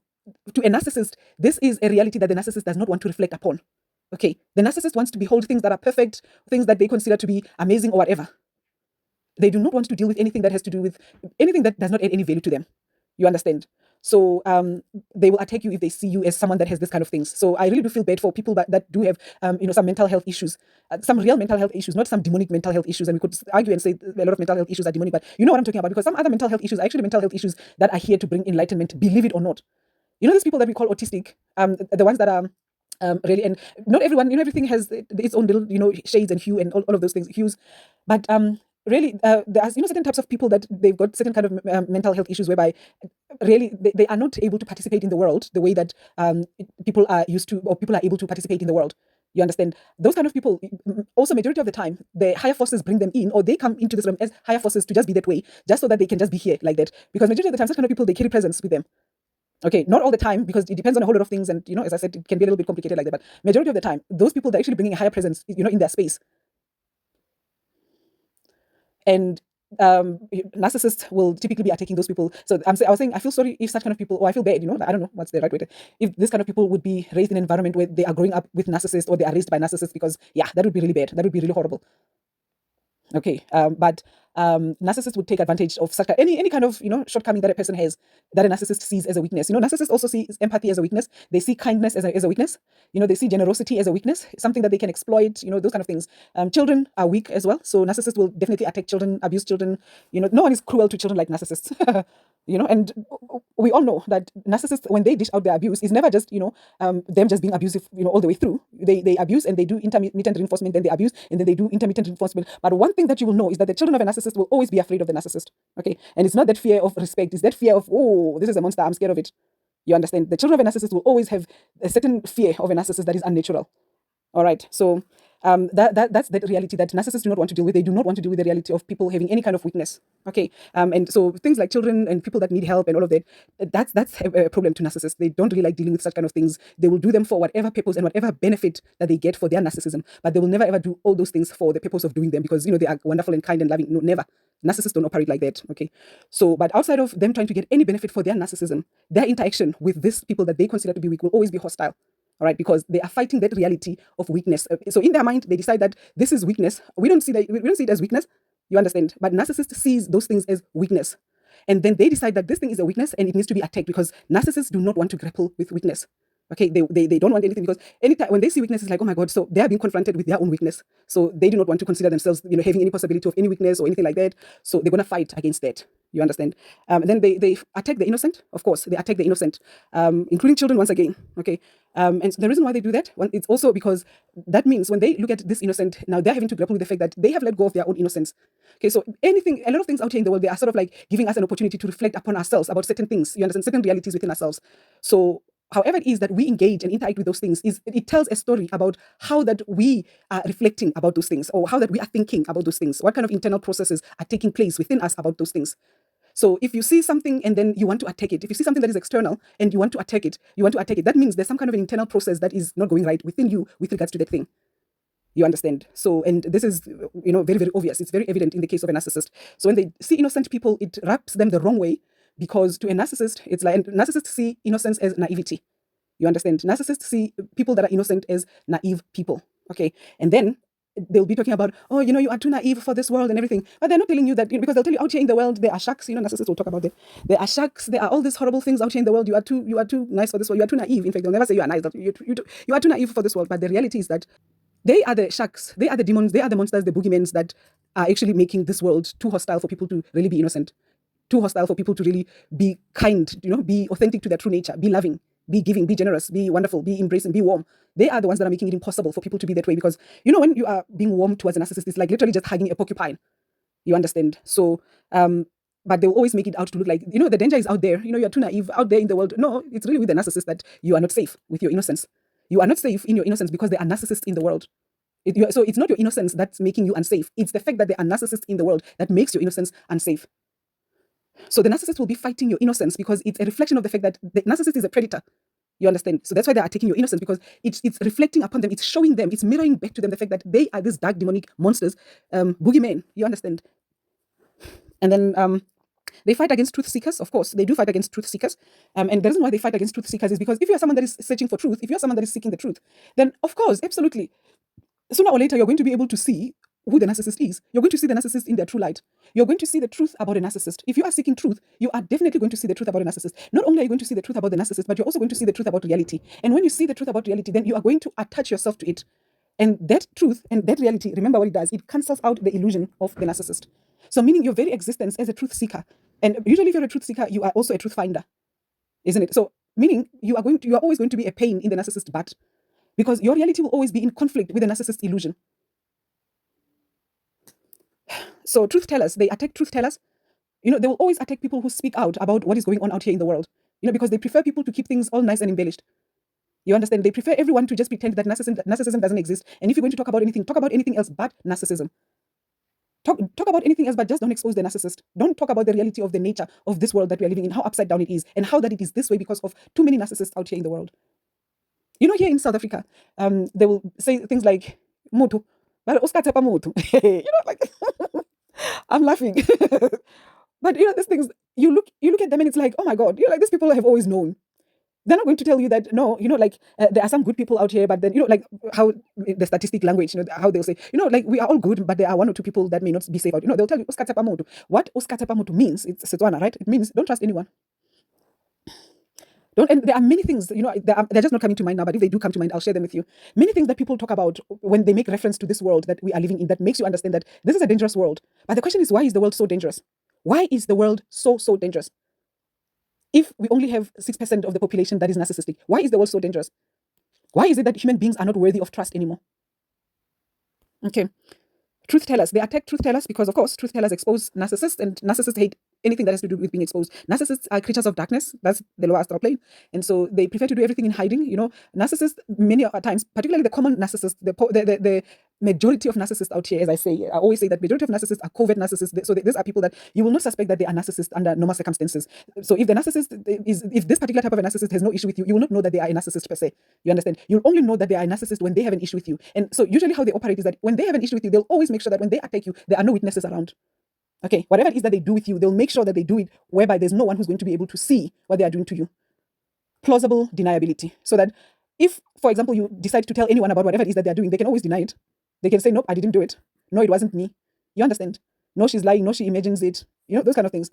to a narcissist, this is a reality that the narcissist does not want to reflect upon. Okay, the narcissist wants to behold things that are perfect, things that they consider to be amazing or whatever. They do not want to deal with anything that has to do with anything that does not add any value to them. You understand? So they will attack you if they see you as someone that has this kind of things. So I really do feel bad for people that do have some mental health issues, some real mental health issues, not some demonic mental health issues. And we could argue and say a lot of mental health issues are demonic, but you know what I'm talking about, because some other mental health issues are actually mental health issues that are here to bring enlightenment, believe it or not. These people that we call autistic, the ones that are really, and not everyone, everything has its own little, shades and hue and all of those things, hues. But really, there are, certain types of people that they've got certain kind of mental health issues whereby really they are not able to participate in the world the way that people are used to, or people are able to participate in the world. You understand? Those kind of people, also majority of the time, the higher forces bring them in, or they come into this room as higher forces to just be that way, just so that they can just be here like that. Because majority of the time, such kind of people, they carry presence with them. Okay, not all the time, because it depends on a whole lot of things, and as I said, it can be a little bit complicated like that. But majority of the time, those people, they're actually bringing a higher presence, in their space. And narcissists will typically be attacking those people. So I was saying, I feel sorry if such kind of people, or I feel bad, I don't know what's the right way to, if this kind of people would be raised in an environment where they are growing up with narcissists, or they are raised by narcissists, because yeah, that would be really bad. That would be really horrible. Okay, but narcissists would take advantage of such any kind of shortcoming that a person has, that a narcissist sees as a weakness. Narcissists also see empathy as a weakness. They see kindness as a weakness. They see generosity as a weakness, something that they can exploit. Those kind of things. Children are weak as well, so narcissists will definitely attack children, abuse children. No one is cruel to children like narcissists. And we all know that narcissists, when they dish out their abuse, is never just them just being abusive all the way through. They abuse, and they do intermittent reinforcement, then they abuse, and then they do intermittent reinforcement. But one thing that you will know is that the children of a narcissist will always be afraid of the narcissist. Okay, and it's not that fear of respect; it's that fear of, oh, this is a monster, I'm scared of it. You understand? The children of a narcissist will always have a certain fear of a narcissist that is unnatural. All right, so that's the reality that narcissists do not want to deal with. They do not want to deal with the reality of people having any kind of weakness. Okay, and so things like children and people that need help and all of that, that's a problem to narcissists. They don't really like dealing with such kind of things. They will do them for whatever purpose and whatever benefit that they get for their narcissism, but they will never ever do all those things for the purpose of doing them, because they are wonderful and kind and loving. No, never. Narcissists don't operate like that. Okay, so but outside of them trying to get any benefit for their narcissism, their interaction with these people that they consider to be weak will always be hostile. All right, because they are fighting that reality of weakness. So in their mind, they decide that this is weakness. We don't see it as weakness. You understand? But narcissist sees those things as weakness, and then they decide that this thing is a weakness and it needs to be attacked, because narcissists do not want to grapple with weakness. Okay, they don't want anything, because anytime when they see weakness, it's like, oh my God, so they are being confronted with their own weakness. So they do not want to consider themselves, having any possibility of any weakness or anything like that. So they're going to fight against that. You understand? Then they attack the innocent. Of course, they attack the innocent, including children once again. Okay, and the reason why they do that, well, it's also because that means when they look at this innocent, now they're having to grapple with the fact that they have let go of their own innocence. Okay, so a lot of things out here in the world, they are sort of like giving us an opportunity to reflect upon ourselves about certain things. You understand? Certain realities within ourselves. So however it is that we engage and interact with those things, it tells a story about how that we are reflecting about those things, or how that we are thinking about those things, what kind of internal processes are taking place within us about those things. So if you see something and then you want to attack it, if you see something that is external and you want to attack it, that means there's some kind of an internal process that is not going right within you with regards to that thing. You understand? So, and this is, very, very obvious. It's very evident in the case of a narcissist. So when they see innocent people, it wraps them the wrong way, because to a narcissist, it's like, narcissists see innocence as naivety. You understand? Narcissists see people that are innocent as naive people. Okay. And then they'll be talking about, oh, you are too naive for this world and everything. But they're not telling you that, because they'll tell you out here in the world, there are sharks. Narcissists will talk about it. There are sharks. There are all these horrible things out here in the world. You are too nice for this world. You are too naive. In fact, they'll never say you are nice. You are too naive for this world. But the reality is that they are the sharks. They are the demons. They are the monsters, the boogeymans that are actually making this world too hostile for people to really be innocent, too hostile for people to really be kind, be authentic to their true nature, be loving, be giving, be generous, be wonderful, be embracing, be warm. They are the ones that are making it impossible for people to be that way, because, when you are being warm towards a narcissist, it's like literally just hugging a porcupine. You understand? So, but they'll always make it out to look like, the danger is out there. You're too naive out there in the world. No, it's really with the narcissist that you are not safe with your innocence. You are not safe in your innocence because there are narcissists in the world. So it's not your innocence that's making you unsafe. It's the fact that there are narcissists in the world that makes your innocence unsafe. So the narcissist will be fighting your innocence because it's a reflection of the fact that the narcissist is a predator. You understand? So that's why they're attacking your innocence, because it's reflecting upon them. It's showing them, it's mirroring back to them the fact that they are these dark demonic monsters, boogeymen. You understand? And then they fight against truth seekers. Of course, they do fight against truth seekers. And the reason why they fight against truth seekers is because if you are someone that is searching for truth, if you are someone that is seeking the truth, then of course, absolutely, sooner or later, you're going to be able to see who the narcissist is. You're going to see the narcissist in their true light. You're going to see the truth about a narcissist. If you are seeking truth, you are definitely going to see the truth about a narcissist. Not only are you going to see the truth about the narcissist, but you're also going to see the truth about reality. And when you see the truth about reality, then you are going to attach yourself to it. And that truth and that reality, remember what it does, it cancels out the illusion of the narcissist. So meaning your very existence as a truth seeker. And usually if you're a truth seeker, you are also a truth finder, isn't it? So meaning you are always going to be a pain in the narcissist butt, because your reality will always be in conflict with the narcissist illusion. So truth tellers, they attack truth tellers. They will always attack people who speak out about what is going on out here in the world. Because they prefer people to keep things all nice and embellished. You understand? They prefer everyone to just pretend that narcissism doesn't exist. And if you're going to talk about anything else but narcissism. Talk about anything else, but just don't expose the narcissist. Don't talk about the reality of the nature of this world that we are living in, how upside down it is, and how that it is this way because of too many narcissists out here in the world. Here in South Africa, they will say things like "motu," but Oscar tepa motu. Like I'm laughing, but these things. You look at them and it's like, oh my God, like these people have always known. They're not going to tell you that, no, there are some good people out here, but then, like how the statistic language, how they'll say, like we are all good, but there are one or two people that may not be safe out. They'll tell you, Oscar tepa motu. What Oscar tepa motu means, it's Setswana, right? It means don't trust anyone. And there are many things, they're just not coming to mind now, but if they do come to mind, I'll share them with you. Many things that people talk about when they make reference to this world that we are living in that makes you understand that this is a dangerous world. But the question is, why is the world so dangerous? Why is the world so dangerous? If we only have 6% of the population that is narcissistic, why is the world so dangerous? Why is it that human beings are not worthy of trust anymore? Okay. Truth tellers, they attack truth tellers because, of course, truth tellers expose narcissists, and narcissists hate anything that has to do with being exposed. Narcissists are creatures of darkness. That's the lower astral plane. And so they prefer to do everything in hiding. Narcissists, many times, particularly the common narcissists, the majority of narcissists out here, as I say, I always say that majority of narcissists are covert narcissists. So these are people that you will not suspect that they are narcissists under normal circumstances. So if the narcissist if this particular type of a narcissist has no issue with you, you will not know that they are a narcissist per se. You understand? You'll only know that they are a narcissist when they have an issue with you. And so usually how they operate is that when they have an issue with you, they'll always make sure that when they attack you, there are no witnesses around. Okay, whatever it is that they do with you, they'll make sure that they do it whereby there's no one who's going to be able to see what they are doing to you. Plausible deniability. So that if, for example, you decide to tell anyone about whatever it is that they're doing, they can always deny it. They can say, nope, I didn't do it. No, it wasn't me. You understand? No, she's lying. No, she imagines it. Those kind of things.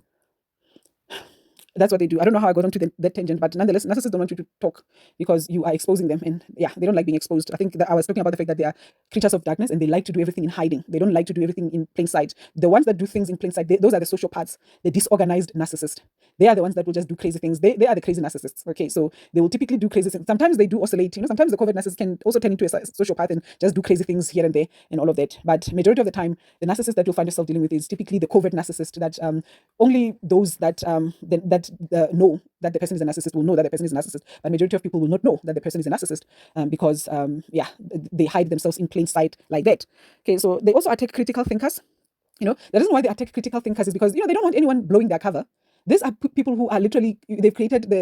That's what they do. I don't know how I got onto that tangent, but nonetheless, narcissists don't want you to talk because you are exposing them. And yeah, they don't like being exposed. I think that I was talking about the fact that they are creatures of darkness and they like to do everything in hiding. They don't like to do everything in plain sight. The ones that do things in plain sight, those are the sociopaths, the disorganized narcissists. They are the ones that will just do crazy things. They are the crazy narcissists. Okay, so they will typically do crazy things. Sometimes they do oscillate. Sometimes the covert narcissist can also turn into a sociopath and just do crazy things here and there and all of that. But majority of the time, the narcissist that you'll find yourself dealing with is typically the covert narcissist that only those that know that the person is a narcissist will know that the person is a narcissist, but majority of people will not know that the person is a narcissist because they hide themselves in plain sight like that. Okay, so they also attack critical thinkers. The reason why they attack critical thinkers is because they don't want anyone blowing their cover. These are people who are literally, they've created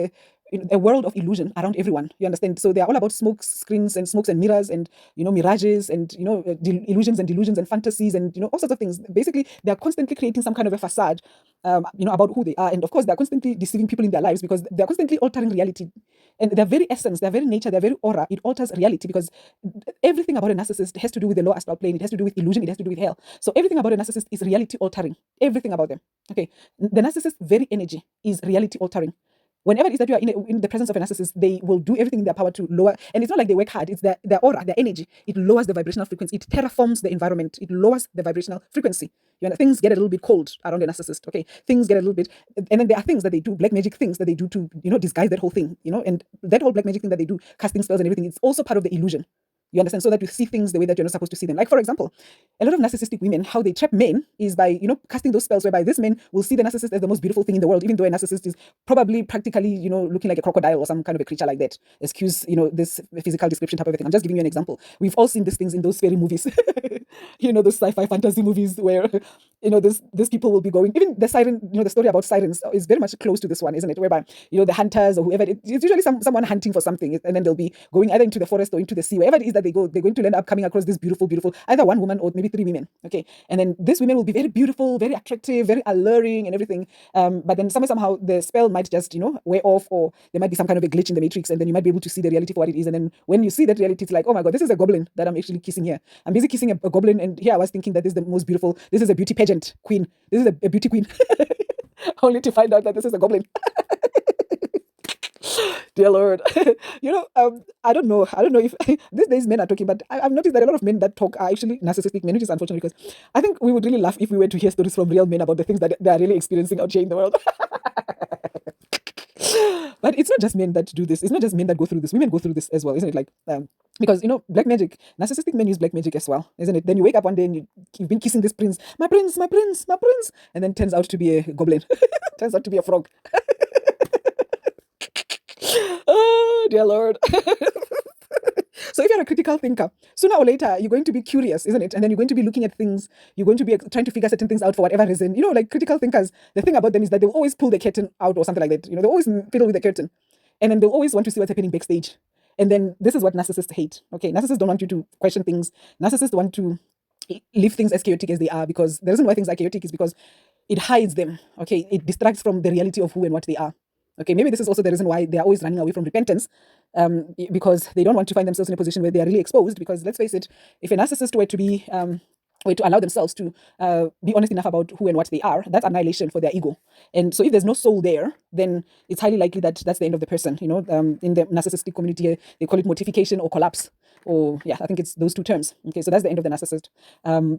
a world of illusion around everyone. You understand? So they're all about smokes and mirrors and mirages and illusions and delusions and fantasies and all sorts of things. Basically, they're constantly creating some kind of a facade about who they are, and of course they're constantly deceiving people in their lives because they're constantly altering reality, and their very essence, their very nature, their very aura, it alters reality because everything about a narcissist has to do with the low astral plane. It has to do with illusion. It has to do with hell. So everything about a narcissist is reality altering. Everything about them. Okay, the narcissist's very energy is reality altering. Whenever it is that you are in the presence of a narcissist, they will do everything in their power to lower. And it's not like they work hard. It's their aura, their energy. It lowers the vibrational frequency. It terraforms the environment. It lowers the vibrational frequency. Things get a little bit cold around a narcissist. Okay, things get a little bit. And then there are things that they do, black magic things that they do to disguise that whole thing. And that whole black magic thing that they do, casting spells and everything, it's also part of the illusion. You understand? So that you see things the way that you're not supposed to see them. Like, for example, a lot of narcissistic women, how they trap men is by, casting those spells whereby this man will see the narcissist as the most beautiful thing in the world, even though a narcissist is probably practically, looking like a crocodile or some kind of a creature like that. Excuse, this physical description type of thing. I'm just giving you an example. We've all seen these things in those fairy movies. Those sci-fi fantasy movies where, these people will be going, even the siren, the story about sirens is very much close to this one, isn't it? Whereby, the hunters or whoever, it's usually someone hunting for something, and then they'll be going either into the forest or into the sea, wherever it is that they're going to end up coming across this beautiful, either one woman or maybe three women. Okay. And then these women will be very beautiful, very attractive, very alluring and everything. But then somehow the spell might just, wear off, or there might be some kind of a glitch in the matrix, and then you might be able to see the reality for what it is. And then when you see that reality, it's like, oh my God, this is a goblin that I'm actually kissing here. I'm busy kissing a goblin, and here I was thinking that this is the most beautiful, this is a beauty pageant queen. This is a beauty queen. Only to find out that this is a goblin. Dear Lord. I don't know. I don't know if these days men are talking, but I've noticed that a lot of men that talk are actually narcissistic men, which is unfortunate, because I think we would really laugh if we were to hear stories from real men about the things that they are really experiencing out here in the world. But it's not just men that do this. It's not just men that go through this. Women go through this as well, isn't it? Like, because black magic, narcissistic men use black magic as well, isn't it? Then you wake up one day and you've been kissing this prince, my prince, my prince, my prince, and then turns out to be a goblin, turns out to be a frog. Oh, dear Lord. So if you're a critical thinker, sooner or later, you're going to be curious, isn't it? And then you're going to be looking at things. You're going to be trying to figure certain things out for whatever reason. Like critical thinkers, the thing about them is that they'll always pull the curtain out or something like that. They'll always fiddle with the curtain. And then they'll always want to see what's happening backstage. And then this is what narcissists hate. Okay, narcissists don't want you to question things. Narcissists want to leave things as chaotic as they are, because the reason why things are chaotic is because it hides them. Okay, it distracts from the reality of who and what they are. Okay, maybe this is also the reason why they're always running away from repentance, because they don't want to find themselves in a position where they are really exposed. Because let's face it, if a narcissist were to allow themselves to be honest enough about who and what they are, that's annihilation for their ego. And so if there's no soul there, then it's highly likely that that's the end of the person. In the narcissistic community, they call it mortification or collapse. Or yeah, I think it's those two terms. Okay, so that's the end of the narcissist.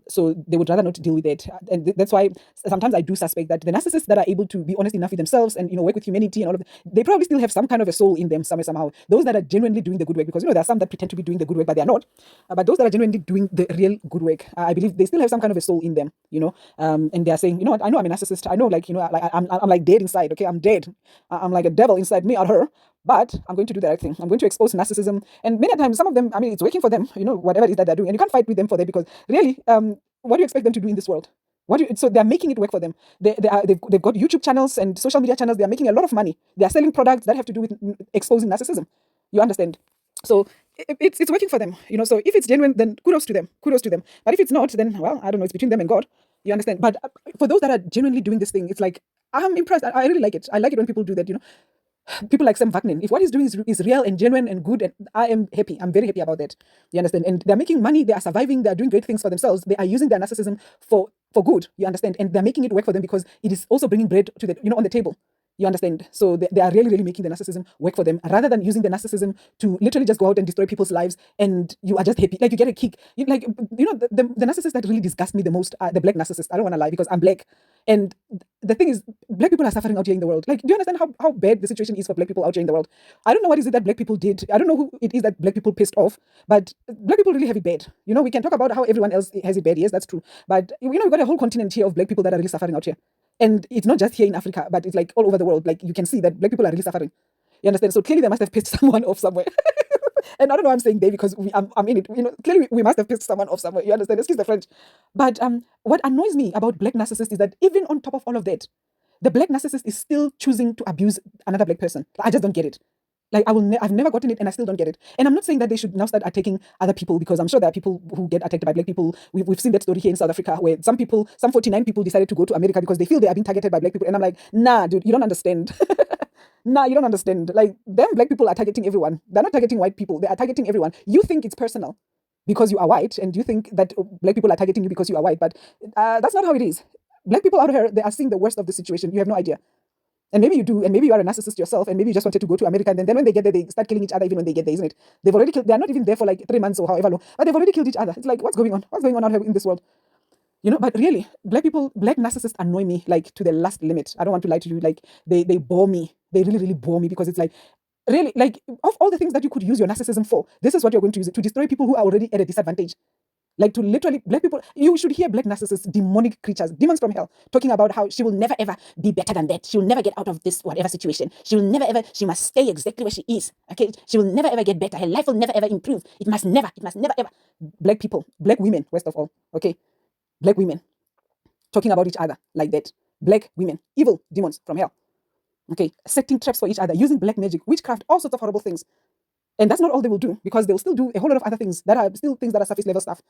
So they would rather not deal with it, and that's why sometimes I do suspect that the narcissists that are able to be honest enough with themselves and work with humanity and all of that, they probably still have some kind of a soul in them somehow. Those that are genuinely doing the good work, because there are some that pretend to be doing the good work but they are not. But those that are genuinely doing the real good work, I believe they still have some kind of a soul in them. And they are saying, what, I know I'm a narcissist. I know, I'm like dead inside. Okay, I'm dead. I'm like a devil inside me or her. But I'm going to do the right thing. I'm going to expose narcissism. And many times, some of them, it's working for them, whatever it is that they're doing. And you can't fight with them for that, because really, what do you expect them to do in this world? So they're making it work for them. They've got YouTube channels and social media channels. They're making a lot of money. They're selling products that have to do with exposing narcissism. You understand? So it's working for them. So if it's genuine, then kudos to them. But if it's not, then, well, I don't know. It's between them and God. You understand? But for those that are genuinely doing this thing, it's like, I'm impressed. I really like it. I like it when people do that, People like Sam Wagner, if what he's doing is real and genuine and good, and I am happy. I'm very happy about that. You understand? And they're making money. They are surviving. They are doing great things for themselves. They are using their narcissism for good. You understand? And they're making it work for them, because it is also bringing bread to the on the table. You understand? So they are really making the narcissism work for them, rather than using the narcissism to literally just go out and destroy people's lives, and you are just happy. Like, you get a kick. The narcissist that really disgusts me the most are the black narcissist. I don't want to lie, because I'm black. And the thing is, black people are suffering out here in the world. Like, do you understand how bad the situation is for black people out here in the world? I don't know what is it that black people did. I don't know who it is that black people pissed off, but black people really have it bad. We can talk about how everyone else has it bad. Yes, that's true. But, we've got a whole continent here of black people that are really suffering out here. And it's not just here in Africa, but it's like all over the world. Like, you can see that black people are really suffering. You understand? So clearly they must have pissed someone off somewhere. And I don't know why I'm saying they, because I'm in it. Clearly we must have pissed someone off somewhere. You understand? Excuse the French. But what annoys me about black narcissists is that even on top of all of that, the black narcissist is still choosing to abuse another black person. I just don't get it. Like, I've never gotten it, and I still don't get it. And I'm not saying that they should now start attacking other people, because I'm sure there are people who get attacked by black people. We've seen that story here in South Africa, where some 49 people decided to go to America because they feel they are being targeted by black people. And I'm like, nah, dude, you don't understand. Nah, you don't understand. Like, them black people are targeting everyone. They're not targeting white people. They are targeting everyone. You think it's personal because you are white, and you think that black people are targeting you because you are white. But that's not how it is. Black people out here, they are seeing the worst of the situation. You have no idea. And maybe you do, and maybe you are a narcissist yourself, and maybe you just wanted to go to America, and then when they get there, they start killing each other even when they get there, isn't it? They've already killed, they're not even there for like 3 months or however long, but they've already killed each other. It's like, what's going on? What's going on out here in this world? But really, black narcissists annoy me, like, to the last limit. I don't want to lie to you. Like, they bore me. They really bore me, because it's like, really, like, of all the things that you could use your narcissism for, this is what you're going to use it to destroy people who are already at a disadvantage. Like, to literally, black people, you should hear black narcissists, demonic creatures, demons from hell, talking about how she will never ever be better than that. She will never get out of this whatever situation. She will never ever, she must stay exactly where she is. Okay, she will never ever get better. Her life will never ever improve. It must never ever. Black people, black women, worst of all. Okay, black women talking about each other like that. Black women, evil demons from hell. Okay, setting traps for each other, using black magic, witchcraft, all sorts of horrible things. And that's not all they will do, because they'll still do a whole lot of other things that are still things that are surface level stuff,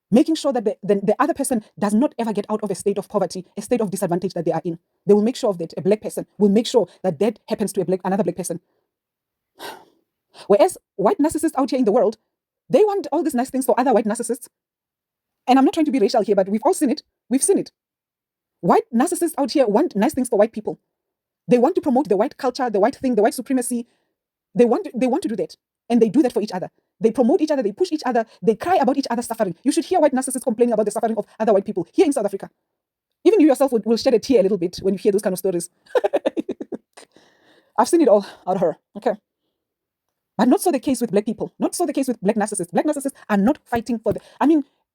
making sure that the other person does not ever get out of a state of poverty, a state of disadvantage that they are in. They will make sure of that. A black person will make sure that that happens to another black person. Whereas white narcissists out here in the world, they want all these nice things for other white narcissists. And I'm not trying to be racial here, but we've all seen it. We've seen it. White narcissists out here want nice things for white people. They want to promote the white culture, the white thing, the white supremacy. They want to do that. And they do that for each other. They promote each other, they push each other, they cry about each other's suffering. You should hear white narcissists complaining about the suffering of other white people here in South Africa. Even you yourself will shed a tear a little bit when you hear those kind of stories. I've seen it all out of her. Okay. But not so the case with black people. Not so the case with black narcissists. Black narcissists are not fighting for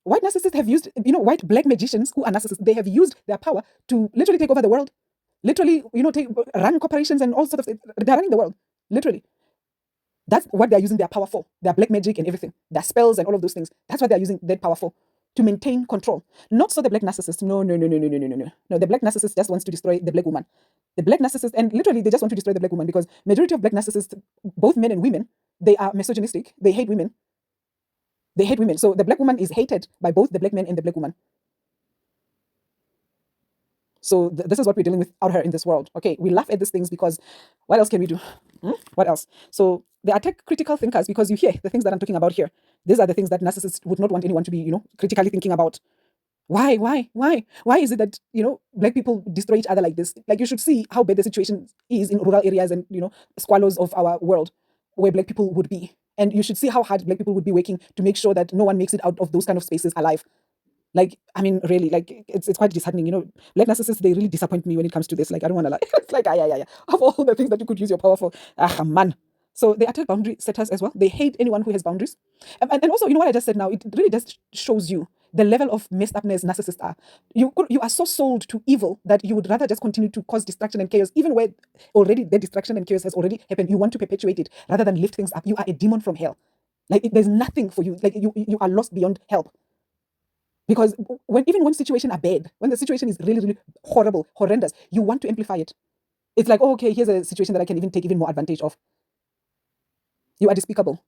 white narcissists have used, white black magicians who are narcissists, they have used their power to literally take over the world. Literally, run corporations and all sorts of things. They're running the world. Literally. That's what they're using their power for. Their black magic and everything. Their spells and all of those things. That's what they're using that power for. To maintain control. Not so the black narcissist. No. No, the black narcissist just wants to destroy the black woman. The black narcissist, and literally they just want to destroy the black woman, because majority of black narcissists, both men and women, they are misogynistic. They hate women. They hate women. So the black woman is hated by both the black man and the black woman. So this is what we're dealing with out here in this world. Okay, we laugh at these things because what else can we do? What else? So they attack critical thinkers, because you hear the things that I'm talking about here. These are the things that narcissists would not want anyone to be, critically thinking about. Why is it that, black people destroy each other like this? Like, you should see how bad the situation is in rural areas and, squalors of our world where black people would be. And you should see how hard black people would be working to make sure that no one makes it out of those kind of spaces alive. Like, really, like, it's quite disheartening, Black narcissists, they really disappoint me when it comes to this. Like, I don't want to lie. It's like, yeah. Of all the things that you could use your power for, man. So they attack boundary setters as well. They hate anyone who has boundaries. And also, what I just said now, it really just shows you the level of messed upness narcissists are. You are so sold to evil that you would rather just continue to cause destruction and chaos, even where already the destruction and chaos has already happened. You want to perpetuate it rather than lift things up. You are a demon from hell. Like, there's nothing for you. Like, you are lost beyond help. Because even when situations are bad, when the situation is really, really horrible, horrendous, you want to amplify it. It's like, oh, okay, here's a situation that I can even take even more advantage of. You are despicable.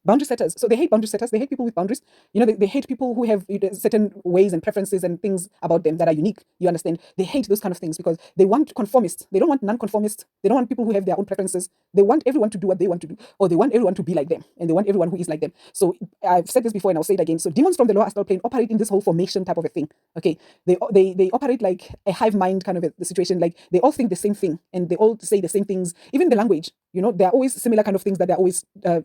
Boundary setters. So they hate boundary setters. They hate people with boundaries. They hate people who have certain ways and preferences and things about them that are unique. You understand? They hate those kind of things because they want conformists. They don't want non-conformists. They don't want people who have their own preferences. They want everyone to do what they want to do, or they want everyone to be like them, and they want everyone who is like them. So I've said this before and I'll say it again. So demons from the lower astral plane operate in this whole formation type of a thing. Okay, they operate like a hive mind kind of a situation. Like, they all think the same thing and they all say the same things. Even the language, there are always similar kind of things that they're always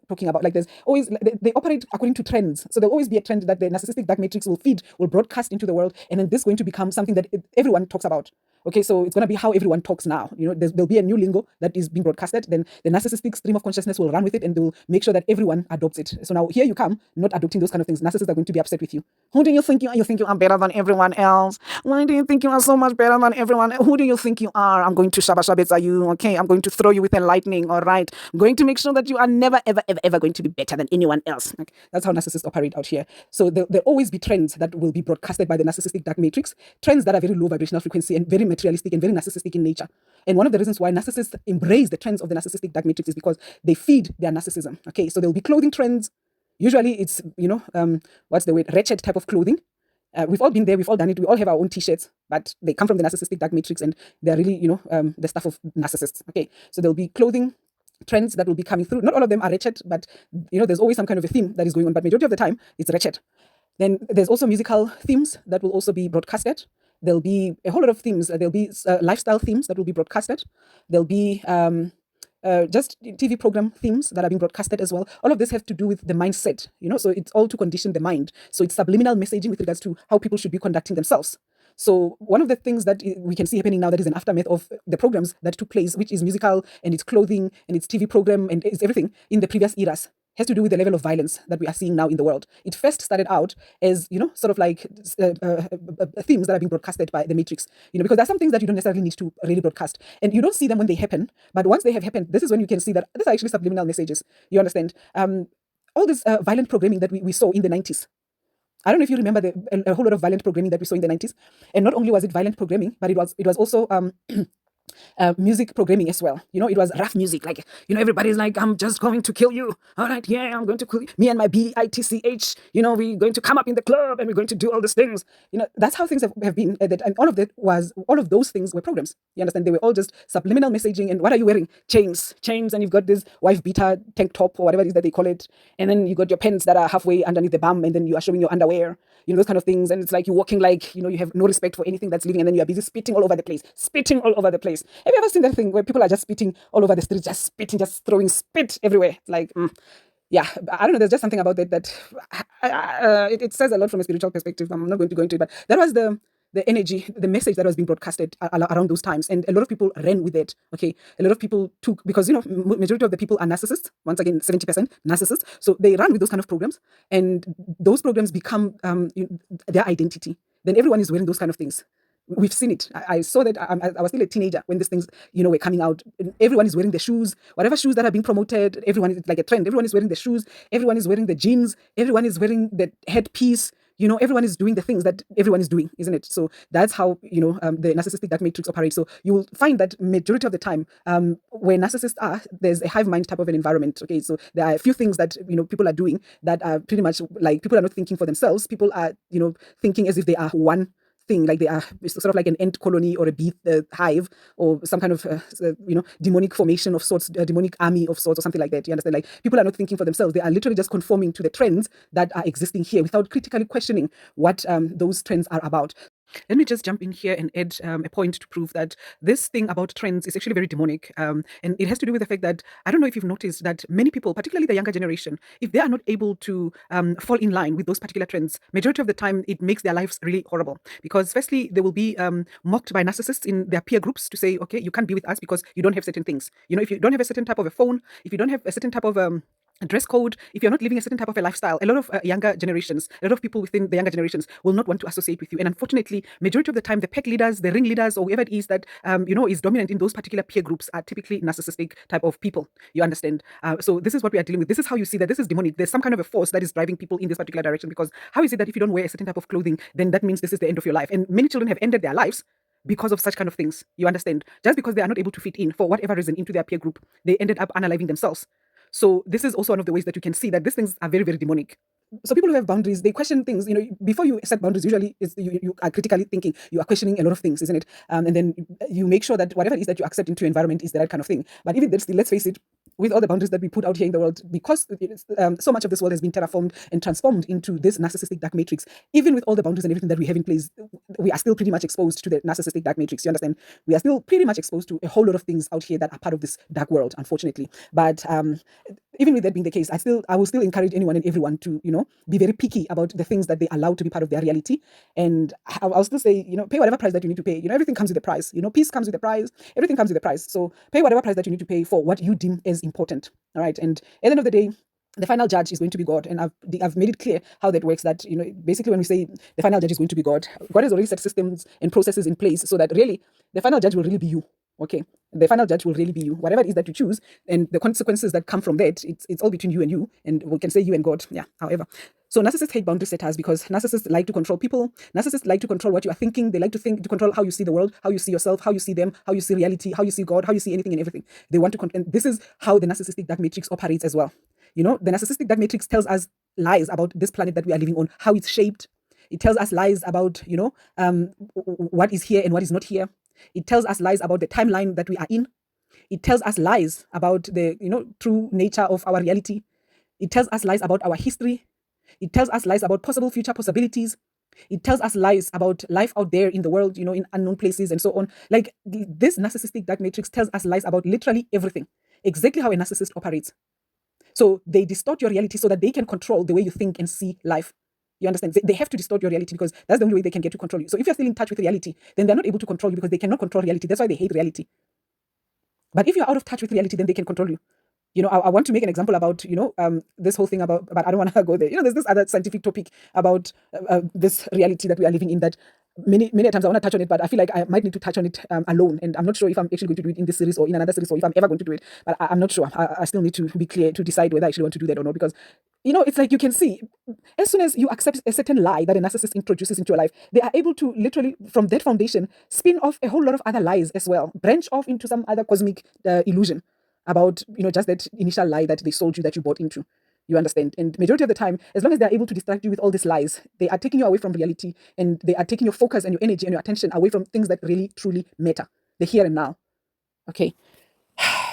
talking about. Like, there's always, they operate according to trends. So there'll always be a trend that the narcissistic dark matrix will broadcast into the world, and then this is going to become something that everyone talks about. Okay, so it's going to be how everyone talks now. There'll be a new lingo that is being broadcasted. Then the narcissistic stream of consciousness will run with it, and they'll make sure that everyone adopts it. So now here you come, not adopting those kind of things. Narcissists are going to be upset with you. Who do you think you are? You think you are better than everyone else? Why do you think you are so much better than everyone? Who do you think you are? I'm going to shabashabetsa you. Okay, I'm going to throw you with a lightning. All right, I'm going to make sure that you are never, ever, ever, ever going to be better than anyone else. Okay? That's how narcissists operate out here. So there'll always be trends that will be broadcasted by the narcissistic dark matrix. Trends that are very low vibrational frequency and very materialistic and very narcissistic in nature. And one of the reasons why narcissists embrace the trends of the narcissistic dark matrix is because they feed their narcissism. Okay, so there'll be clothing trends. Usually it's, what's the word? Wretched type of clothing. We've all been there, we've all done it, we all have our own t-shirts, but they come from the narcissistic dark matrix and they're really, the stuff of narcissists. Okay, so there'll be clothing trends that will be coming through. Not all of them are wretched, but, there's always some kind of a theme that is going on, but majority of the time it's wretched. Then there's also musical themes that will also be broadcasted. There'll be a whole lot of themes. There'll be lifestyle themes that will be broadcasted. There'll be just TV program themes that are being broadcasted as well. All of this have to do with the mindset, so it's all to condition the mind. So it's subliminal messaging with regards to how people should be conducting themselves. So one of the things that we can see happening now that is an aftermath of the programs that took place, which is musical and it's clothing and it's TV program and it's everything in the previous eras, has to do with the level of violence that we are seeing now in the world. It first started out as, sort of like themes that are being broadcasted by the Matrix, because there are some things that you don't necessarily need to really broadcast. And you don't see them when they happen, but once they have happened, this is when you can see that these are actually subliminal messages. You understand? All this violent programming that we saw in the 90s. I don't know if you remember a whole lot of violent programming that we saw in the 90s. And not only was it violent programming, but it was also music programming as well. It was rough music. Like, everybody's like, I'm just going to kill you. All right, yeah, I'm going to kill you. Me and my BITCH, we're going to come up in the club and we're going to do all these things. That's how things have been. And all of those things were programs. You understand? They were all just subliminal messaging. And what are you wearing? Chains, and you've got this wife beater tank top or whatever it is that they call it. And then you got your pants that are halfway underneath the bum, and then you are showing your underwear. Those kind of things. And it's like you're walking like, you have no respect for anything that's living, and then you are busy spitting all over the place. Have you ever seen that thing where people are just spitting all over the street, just spitting, just throwing spit everywhere? It's like, yeah, I don't know. There's just something about that it says a lot from a spiritual perspective. I'm not going to go into it, but that was the energy, the message that was being broadcasted around those times, and a lot of people ran with it. Okay, a lot of people took, because majority of the people are narcissists. Once again, 70% narcissists. So they run with those kind of programs, and those programs become their identity. Then everyone is wearing those kind of things. We've seen it. I saw that. I was still a teenager when these things, were coming out. Everyone is wearing the shoes, whatever shoes that are being promoted. Everyone is like a trend. Everyone is wearing the shoes. Everyone is wearing the jeans. Everyone is wearing the headpiece. Everyone is doing the things that everyone is doing, isn't it? So that's how, the narcissistic dark matrix operates. So you will find that majority of the time, where narcissists are, there's a hive mind type of an environment. Okay, so there are a few things that, people are doing that are pretty much like, people are not thinking for themselves. People are, thinking as if they are one thing, like they are sort of like an ant colony or a bee hive, or some kind of demonic formation of sorts, a demonic army of sorts, or something like that. You understand? Like, people are not thinking for themselves. They are literally just conforming to the trends that are existing here without critically questioning what those trends are about. Let me just jump in here and add a point to prove that this thing about trends is actually very demonic. And it has to do with the fact that, I don't know if you've noticed that many people, particularly the younger generation, if they are not able to fall in line with those particular trends, majority of the time it makes their lives really horrible. Because firstly, they will be mocked by narcissists in their peer groups to say, okay, you can't be with us because you don't have certain things. If you don't have a certain type of a phone, if you don't have a certain type of dress code, if you're not living a certain type of a lifestyle, a lot of younger generations, a lot of people within the younger generations will not want to associate with you. And unfortunately, majority of the time, the pack leaders, the ring leaders, or whoever it is that is dominant in those particular peer groups are typically narcissistic type of people. You understand? So this is what we are dealing with. This is how you see that this is demonic. There's some kind of a force that is driving people in this particular direction. Because how is it that if you don't wear a certain type of clothing, then that means this is the end of your life? And many children have ended their lives because of such kind of things. You understand? Just because they are not able to fit in for whatever reason into their peer group, they ended up unaliving themselves. So this is also one of the ways that you can see that these things are very, very demonic. So people who have boundaries, they question things. Before you set boundaries, usually you are critically thinking, you are questioning a lot of things, isn't it? And then you make sure that whatever it is that you accept into your environment is the right kind of thing. But even then, let's face it, with all the boundaries that we put out here in the world, because so much of this world has been terraformed and transformed into this narcissistic dark matrix, even with all the boundaries and everything that we have in place, we are still pretty much exposed to the narcissistic dark matrix. You understand? We are still pretty much exposed to a whole lot of things out here that are part of this dark world, unfortunately. But even with that being the case, I will still encourage anyone and everyone to, be very picky about the things that they allow to be part of their reality. And I'll still say, pay whatever price that you need to pay. Everything comes with a price. Peace comes with a price. Everything comes with a price. So pay whatever price that you need to pay for what you deem as important. All right. And at the end of the day, the final judge is going to be God. And I've made it clear how that works, that, basically when we say the final judge is going to be God, God has already set systems and processes in place so that really the final judge will really be you. Okay, the final judge will really be you. Whatever it is that you choose, and the consequences that come from that, it's all between you, and we can say you and God. Yeah, however. So narcissists hate boundary setters because narcissists like to control people. Narcissists like to control what you are thinking. They like to control how you see the world, how you see yourself, how you see them, how you see reality, how you see God, how you see anything and everything. They want to and this is how the narcissistic dark matrix operates as well. The narcissistic dark matrix tells us lies about this planet that we are living on, how it's shaped. It tells us lies about, what is here and what is not here. It tells us lies about the timeline that we are in. It tells us lies about the, true nature of our reality. It tells us lies about our history. It tells us lies about possible future possibilities. It tells us lies about life out there in the world, in unknown places and so on. Like, this narcissistic dark matrix tells us lies about literally everything, exactly how a narcissist operates. So they distort your reality so that they can control the way you think and see life. You understand? They have to distort your reality because that's the only way they can get to control you. So if you're still in touch with reality, then they're not able to control you because they cannot control reality. That's why they hate reality. But if you're out of touch with reality, then they can control you. I want to make an example about, this whole thing about, but I don't want to go there. There's this other scientific topic about this reality that we are living in that many times I want to touch on it, but I feel like I might need to touch on it alone. And I'm not sure if I'm actually going to do it in this series or in another series or if I'm ever going to do it. But I'm not sure. I still need to be clear to decide whether I actually want to do that or not, because it's like you can see, as soon as you accept a certain lie that a narcissist introduces into your life, they are able to literally, from that foundation, spin off a whole lot of other lies as well, branch off into some other cosmic illusion about, just that initial lie that they sold you, that you bought into. You understand? And majority of the time, as long as they're able to distract you with all these lies, they are taking you away from reality, and they are taking your focus and your energy and your attention away from things that really, truly matter, the here and now. Okay.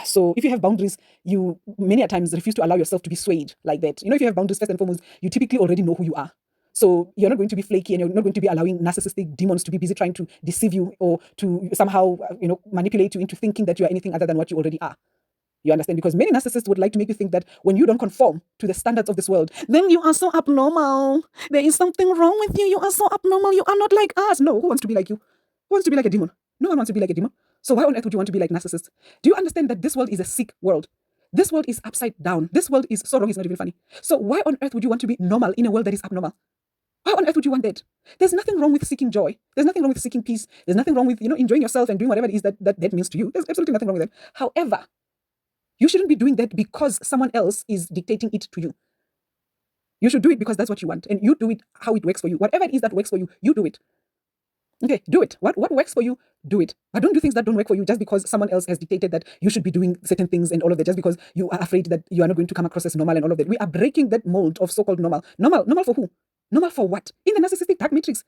So if you have boundaries, you many a times refuse to allow yourself to be swayed like that. If you have boundaries, first and foremost, you typically already know who you are. So you're not going to be flaky, and you're not going to be allowing narcissistic demons to be busy trying to deceive you or to somehow, manipulate you into thinking that you are anything other than what you already are. You understand? Because many narcissists would like to make you think that when you don't conform to the standards of this world, then you are so abnormal. There is something wrong with you. You are so abnormal. You are not like us. No, who wants to be like you? Who wants to be like a demon? No one wants to be like a demon. So why on earth would you want to be like narcissists? Do you understand that this world is a sick world? This world is upside down. This world is so wrong, it's not even funny. So why on earth would you want to be normal in a world that is abnormal? Why on earth would you want that? There's nothing wrong with seeking joy. There's nothing wrong with seeking peace. There's nothing wrong with, enjoying yourself and doing whatever it is that means to you. There's absolutely nothing wrong with that. However, you shouldn't be doing that because someone else is dictating it to you. You should do it because that's what you want. And you do it how it works for you. Whatever it is that works for you, you do it. Okay, do it. What works for you, do it. But don't do things that don't work for you just because someone else has dictated that you should be doing certain things and all of that, just because you are afraid that you are not going to come across as normal and all of that. We are breaking that mold of so-called normal. Normal for who? Normal for what? In the narcissistic dark matrix.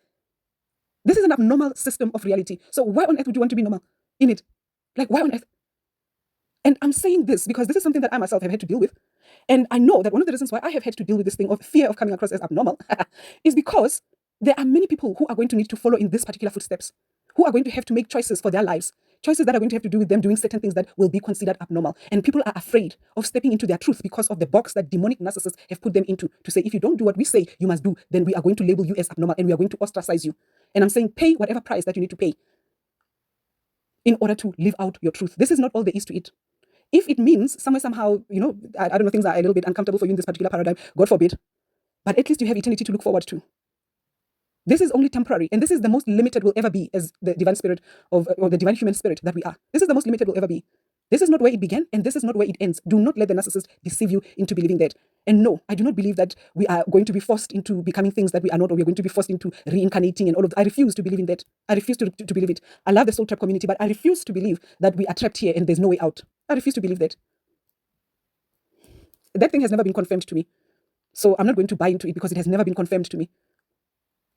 This is an abnormal system of reality. So why on earth would you want to be normal in it? Like, why on earth? And I'm saying this because this is something that I myself have had to deal with. And I know that one of the reasons why I have had to deal with this thing of fear of coming across as abnormal is because there are many people who are going to need to follow in these particular footsteps, who are going to have to make choices for their lives, choices that are going to have to do with them doing certain things that will be considered abnormal. And people are afraid of stepping into their truth because of the box that demonic narcissists have put them into, to say, if you don't do what we say you must do, then we are going to label you as abnormal and we are going to ostracize you. And I'm saying, pay whatever price that you need to pay in order to live out your truth. This is not all there is to it. If it means somehow, I don't know, things are a little bit uncomfortable for you in this particular paradigm, God forbid, but at least you have eternity to look forward to. This is only temporary, and this is the most limited we'll ever be as the divine spirit or the divine human spirit that we are. This is the most limited we'll ever be. This is not where it began, and this is not where it ends. Do not let the narcissist deceive you into believing that. And no, I do not believe that we are going to be forced into becoming things that we are not, or we are going to be forced into reincarnating and all of that. I refuse to believe in that. I refuse to believe it. I love the soul trap community, but I refuse to believe that we are trapped here and there's no way out. I refuse to believe that. That thing has never been confirmed to me. So I'm not going to buy into it because it has never been confirmed to me.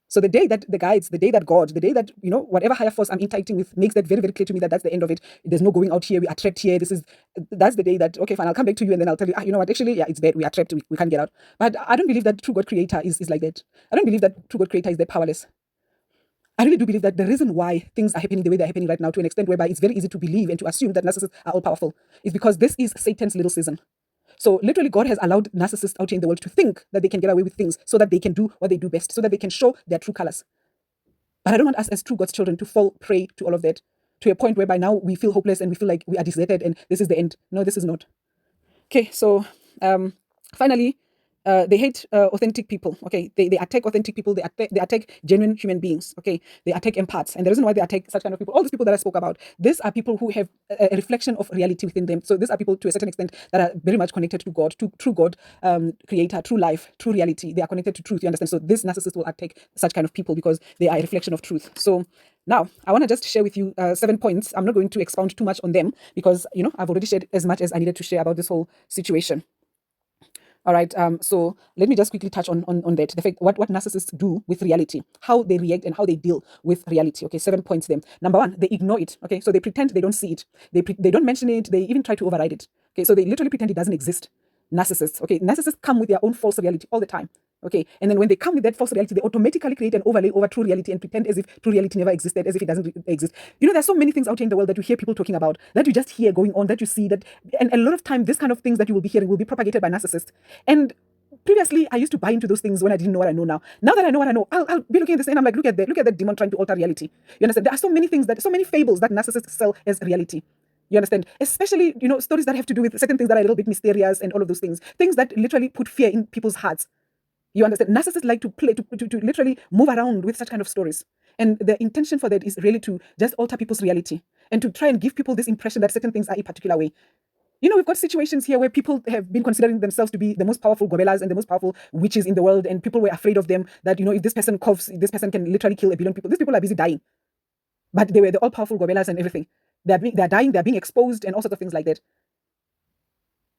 So the day that the guides, the day that God, the day that, whatever higher force I'm interacting with makes that very, very clear to me that that's the end of it. There's no going out here. We are trapped here. That's the day that, okay, fine, I'll come back to you and then I'll tell you, you know what, actually, yeah, it's bad. We are trapped. We can't get out. But I don't believe that true God creator is like that. I don't believe that true God creator is that powerless. I really do believe that the reason why things are happening the way they're happening right now, to an extent whereby it's very easy to believe and to assume that narcissists are all powerful, is because this is Satan's little season. So literally God has allowed narcissists out here in the world to think that they can get away with things so that they can do what they do best, so that they can show their true colors. But I don't want us as true God's children to fall prey to all of that, to a point whereby now we feel hopeless and we feel like we are deserted and this is the end. No, this is not. Okay, so finally, they hate authentic people. Okay, they attack authentic people. They attack genuine human beings. Okay, they attack empaths, and the reason why they attack such kind of people, all these people that I spoke about, these are people who have a reflection of reality within them. So these are people to a certain extent that are very much connected to God, to true God, creator, true life, true reality. They are connected to truth. You understand? So this narcissist will attack such kind of people because they are a reflection of truth. So now, I want to just share with you 7 points. I'm not going to expound too much on them because, I've already shared as much as I needed to share about this whole situation. All right. So let me just quickly touch on that. The fact what narcissists do with reality, how they react and how they deal with reality. Okay, 7 points them. Number 1, they ignore it. Okay, so they pretend they don't see it. They don't mention it. They even try to override it. Okay, so they literally pretend it doesn't exist. Narcissists. Okay, narcissists come with their own false reality all the time. Okay, and then when they come with that false reality, they automatically create an overlay over true reality and pretend as if true reality never existed, as if it doesn't exist. There's so many things out here in the world that you hear people talking about, that you just hear going on, that you see that, and a lot of time, this kind of things that you will be hearing will be propagated by narcissists. And previously, I used to buy into those things when I didn't know what I know now. Now that I know what I know, I'll be looking at this and I'm like, look at that demon trying to alter reality. You understand? There are so many things so many fables that narcissists sell as reality. You understand? Especially, stories that have to do with certain things that are a little bit mysterious and all of those things that literally put fear in people's hearts. You understand? Narcissists like to play, to literally move around with such kind of stories. And the intention for that is really to just alter people's reality and to try and give people this impression that certain things are a particular way. We've got situations here where people have been considering themselves to be the most powerful gobelas and the most powerful witches in the world, and people were afraid of them, that, if this person coughs, this person can literally kill a billion people. These people are busy dying, but they were the all-powerful gobelas and everything. They're dying, they're being exposed, and all sorts of things like that.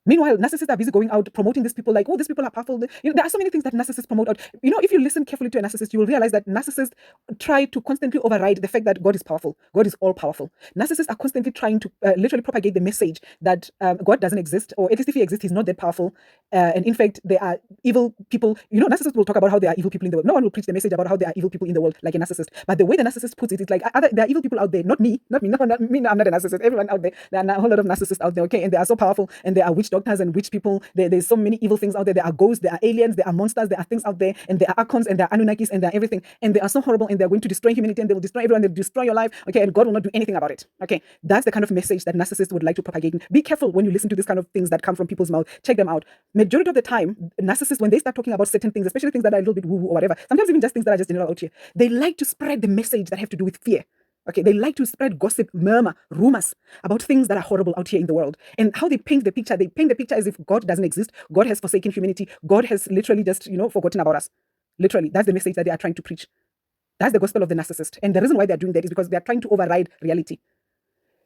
Meanwhile, narcissists are busy going out promoting these people like, oh, these people are powerful. There are so many things that narcissists promote out. If you listen carefully to a narcissist, you will realize that narcissists try to constantly override the fact that God is powerful. God is all powerful. Narcissists are constantly trying to literally propagate the message that God doesn't exist, or at least if he exists, he's not that powerful. And in fact, there are evil people. Narcissists will talk about how there are evil people in the world. No one will preach the message about how there are evil people in the world like a narcissist. But the way the narcissist puts it, it's like, there are evil people out there, not me, not me, no, not me. No, I'm not a narcissist. Everyone out there, there are a whole lot of narcissists out there, okay? And they are so powerful, and there are witch doctors and witch people. There's so many evil things out there. There are ghosts, there are aliens, there are monsters, there are things out there, and there are archons, and there are Anunnakis, and there are everything. And they are so horrible, and they're going to destroy humanity, and they will destroy everyone, they'll destroy your life, okay? And God will not do anything about it, okay? That's the kind of message that narcissists would like to propagate. Be careful when you listen to this kind of things that come from people's mouth. Check them out. Majority of the time, narcissists, when they start talking about certain things, especially things that are a little bit woo-woo or whatever, sometimes even just things that are just general out here, they like to spread the message that have to do with fear. Okay, they like to spread gossip, murmur, rumors about things that are horrible out here in the world. And how they paint the picture as if God doesn't exist. God has forsaken humanity. God has literally just, forgotten about us. Literally, that's the message that they are trying to preach. That's the gospel of the narcissist. And the reason why they're doing that is because they're trying to override reality.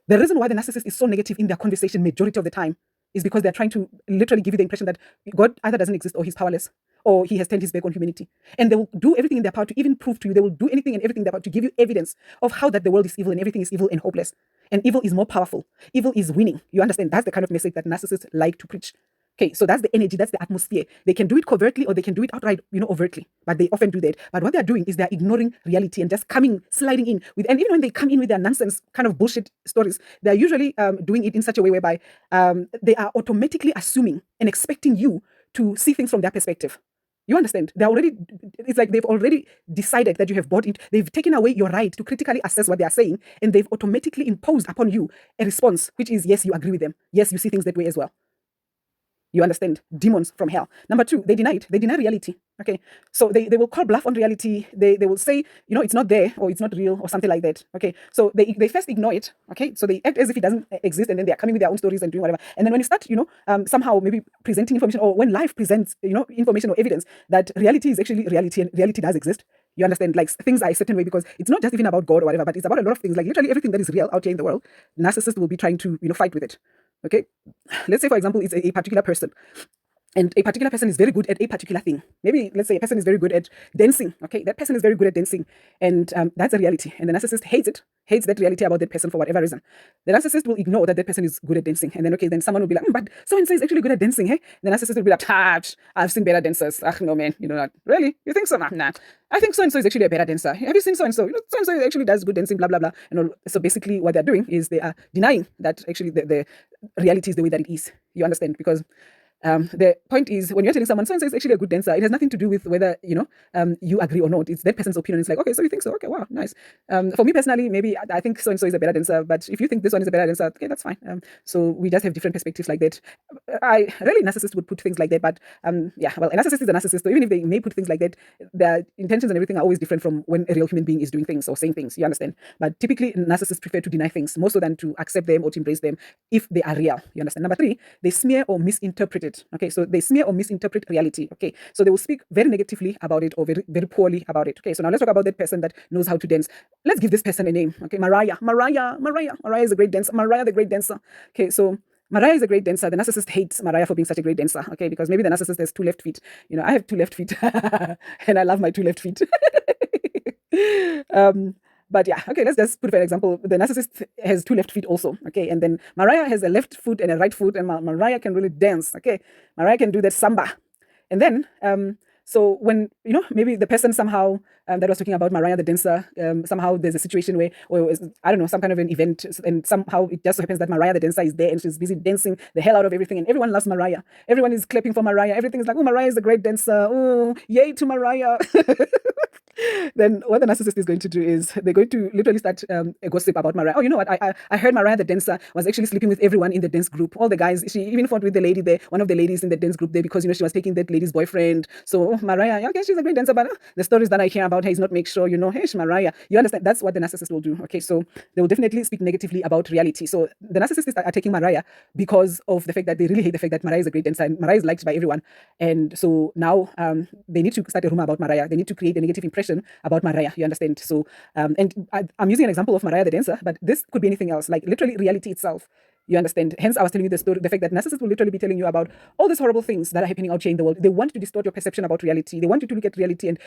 The reason why the narcissist is so negative in their conversation majority of the time is because they're trying to literally give you the impression that God either doesn't exist, or he's powerless, or he has turned his back on humanity. And they will do everything in their power to even prove to you, they will do anything and everything in their power to give you evidence of how that the world is evil and everything is evil and hopeless. And evil is more powerful. Evil is winning. You understand? That's the kind of message that narcissists like to preach. Okay, so that's the energy, that's the atmosphere. They can do it covertly, or they can do it outright, overtly. But they often do that. But what they're doing is they're ignoring reality and just sliding in with, and even when they come in with their nonsense kind of bullshit stories, they're usually doing it in such a way whereby they are automatically assuming and expecting you to see things from their perspective. You understand? It's like they've already decided that you have bought it. They've taken away your right to critically assess what they are saying, and they've automatically imposed upon you a response, which is, yes, you agree with them. Yes, you see things that way as well. You understand? Demons from hell. Number two, they deny it. They deny reality. Okay. So they will call bluff on reality. They will say, it's not there, or it's not real, or something like that. Okay. So they first ignore it. Okay. So they act as if it doesn't exist, and then they're coming with their own stories and doing whatever. And then when you start, somehow maybe presenting information, or when life presents, information or evidence that reality is actually reality and reality does exist. You understand? Like, things are a certain way, because it's not just even about God or whatever, but it's about a lot of things. Like, literally everything that is real out here in the world, narcissists will be trying to, fight with it. Okay, let's say, for example, it's a particular person, and a particular person is very good at a particular thing. Maybe let's say a person is very good at dancing. Okay, that person is very good at dancing, and that's a reality. And the narcissist hates that reality about that person for whatever reason. The narcissist will ignore that person is good at dancing, and then someone will be like, but so and so is actually good at dancing, hey? The narcissist will be like, I've seen better dancers. No man, not really. You think so? Nah. I think so and so is actually a better dancer. Have you seen so and so? So and so actually does good dancing. Blah blah blah. So basically, what they're doing is they are denying that actually the reality is the way that it is. You understand? Because the point is, when you're telling someone so-and-so is actually a good dancer, it has nothing to do with whether, you agree or not. It's that person's opinion. It's like, okay, so you think so? Okay, wow, nice. For me personally, maybe I think so-and-so is a better dancer, but if you think this one is a better dancer, okay, that's fine. So we just have different perspectives like that. Narcissists would put things like that, but a narcissist is a narcissist. So even if they may put things like that, their intentions and everything are always different from when a real human being is doing things or saying things. You understand? But typically, narcissists prefer to deny things more so than to accept them or to embrace them if they are real. You understand? Number three, they smear or misinterpret it. Okay, so they smear or misinterpret reality. Okay, so they will speak very negatively about it or very, very poorly about it. Okay, so now let's talk about that person that knows how to dance. Let's give this person a name. Okay, Mariah is a great dancer. Mariah, the great dancer. Okay, so Mariah is a great dancer. The narcissist hates Mariah for being such a great dancer. Okay, because maybe the narcissist has two left feet. I have two left feet, and I love my two left feet. But yeah, okay, let's just put for example, the narcissist has two left feet also, okay, and then Mariah has a left foot and a right foot, and Mariah can really dance, okay, Mariah can do that samba, and then so when maybe the person somehow that was talking about Mariah the dancer, somehow there's a situation where, or I don't know, some kind of an event, and somehow it just so happens that Mariah the dancer is there and she's busy dancing the hell out of everything, and everyone loves Mariah. Everyone is clapping for Mariah. Everything is like, oh, Mariah is a great dancer. Oh, yay to Mariah. Then what the narcissist is going to do is they're going to literally start a gossip about Mariah. Oh, you know what? I heard Mariah the dancer was actually sleeping with everyone in the dance group. All the guys. She even fought with the lady there, one of the ladies in the dance group there, because she was taking that lady's boyfriend. So Mariah, okay, she's a great dancer, but the stories that I hear about about her is not make sure, hey, Mariah, you understand? That's what the narcissist will do. Okay, so they will definitely speak negatively about reality. So the narcissists are taking Mariah because of the fact that they really hate the fact that Mariah is a great dancer and Mariah is liked by everyone. And so now they need to start a rumor about Mariah. They need to create a negative impression about Mariah. You understand? So, I'm using an example of Mariah the dancer, but this could be anything else, like literally reality itself. You understand? Hence, I was telling you the story, the fact that narcissists will literally be telling you about all these horrible things that are happening out here in the world. They want to distort your perception about reality. They want you to look at reality and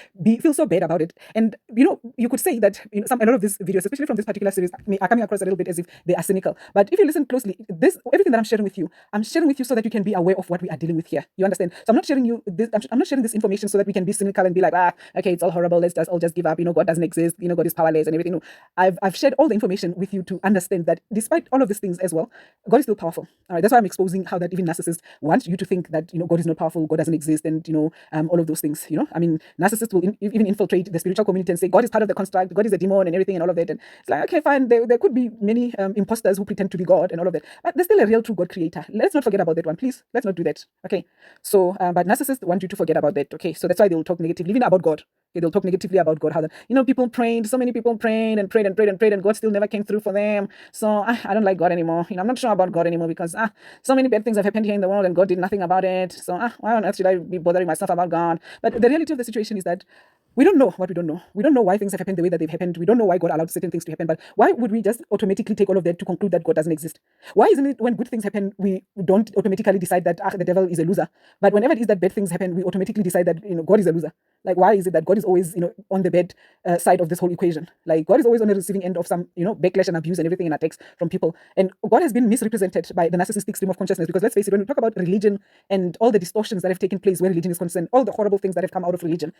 feel so bad about it. And you could say that a lot of these videos, especially from this particular series, are coming across a little bit as if they are cynical. But if you listen closely, everything that I'm sharing with you so that you can be aware of what we are dealing with here. You understand? So I'm not sharing you this. I'm not sharing this information so that we can be cynical and be like, okay, it's all horrible. Let's all just give up. God doesn't exist. God is powerless and everything. No, I've shared all the information with you to understand that despite all of these things as well, God is still powerful. All right, that's why I'm exposing how that even narcissists want you to think that God is not powerful, God doesn't exist, and all of those things. I mean, narcissists will even infiltrate the spiritual community and say God is part of the construct, God is a demon, and everything and all of that. And it's like, okay, fine. There could be many imposters who pretend to be God and all of that, but there's still a real, true God creator. Let's not forget about that one, please. Let's not do that. Okay. So, but narcissists want you to forget about that. Okay. So that's why they will talk negatively, even about God. Okay, they'll talk negatively about God. How that people prayed, so many people prayed and prayed and prayed and prayed, and God still never came through for them. So I don't like God anymore. I'm not sure about God anymore because so many bad things have happened here in the world and God did nothing about it. So why on earth should I be bothering myself about God? But the reality of the situation is that we don't know what we don't know. We don't know why things have happened the way that they've happened. We don't know why God allowed certain things to happen. But why would we just automatically take all of that to conclude that God doesn't exist? Why isn't it when good things happen, we don't automatically decide that the devil is a loser? But whenever it is that bad things happen, we automatically decide that God is a loser. Like, why is it that God is always on the bad side of this whole equation? Like, God is always on the receiving end of some backlash and abuse and everything and attacks from people. And God has been misrepresented by the narcissistic stream of consciousness, because let's face it, when we talk about religion and all the distortions that have taken place where religion is concerned, all the horrible things that have come out of religion,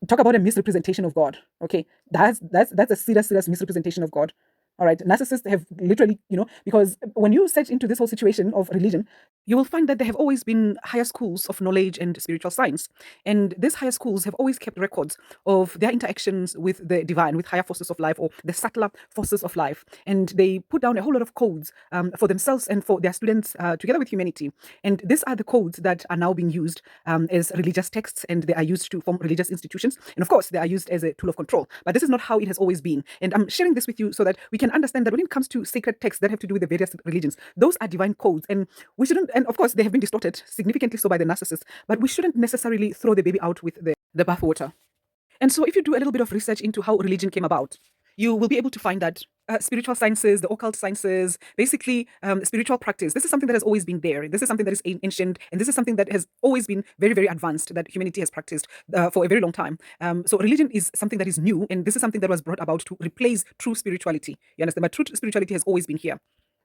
talk about a misrepresentation of God. Okay, that's a serious misrepresentation of God. All right, narcissists have literally, because when you search into this whole situation of religion, you will find that there have always been higher schools of knowledge and spiritual science. And these higher schools have always kept records of their interactions with the divine, with higher forces of life or the subtler forces of life. And they put down a whole lot of codes for themselves and for their students together with humanity. And these are the codes that are now being used as religious texts, and they are used to form religious institutions. And of course, they are used as a tool of control. But this is not how it has always been. And I'm sharing this with you so that we can understand that when it comes to sacred texts that have to do with the various religions, those are divine codes. And we shouldn't, and of course, they have been distorted significantly so by the narcissists, but we shouldn't necessarily throw the baby out with the bathwater. And so if you do a little bit of research into how religion came about, you will be able to find that spiritual sciences, the occult sciences, basically spiritual practice, this is something that has always been there. This is something that is ancient, and this is something that has always been very, very advanced, that humanity has practiced for a very long time. So religion is something that is new, and this is something that was brought about to replace true spirituality. You understand? But true spirituality has always been here.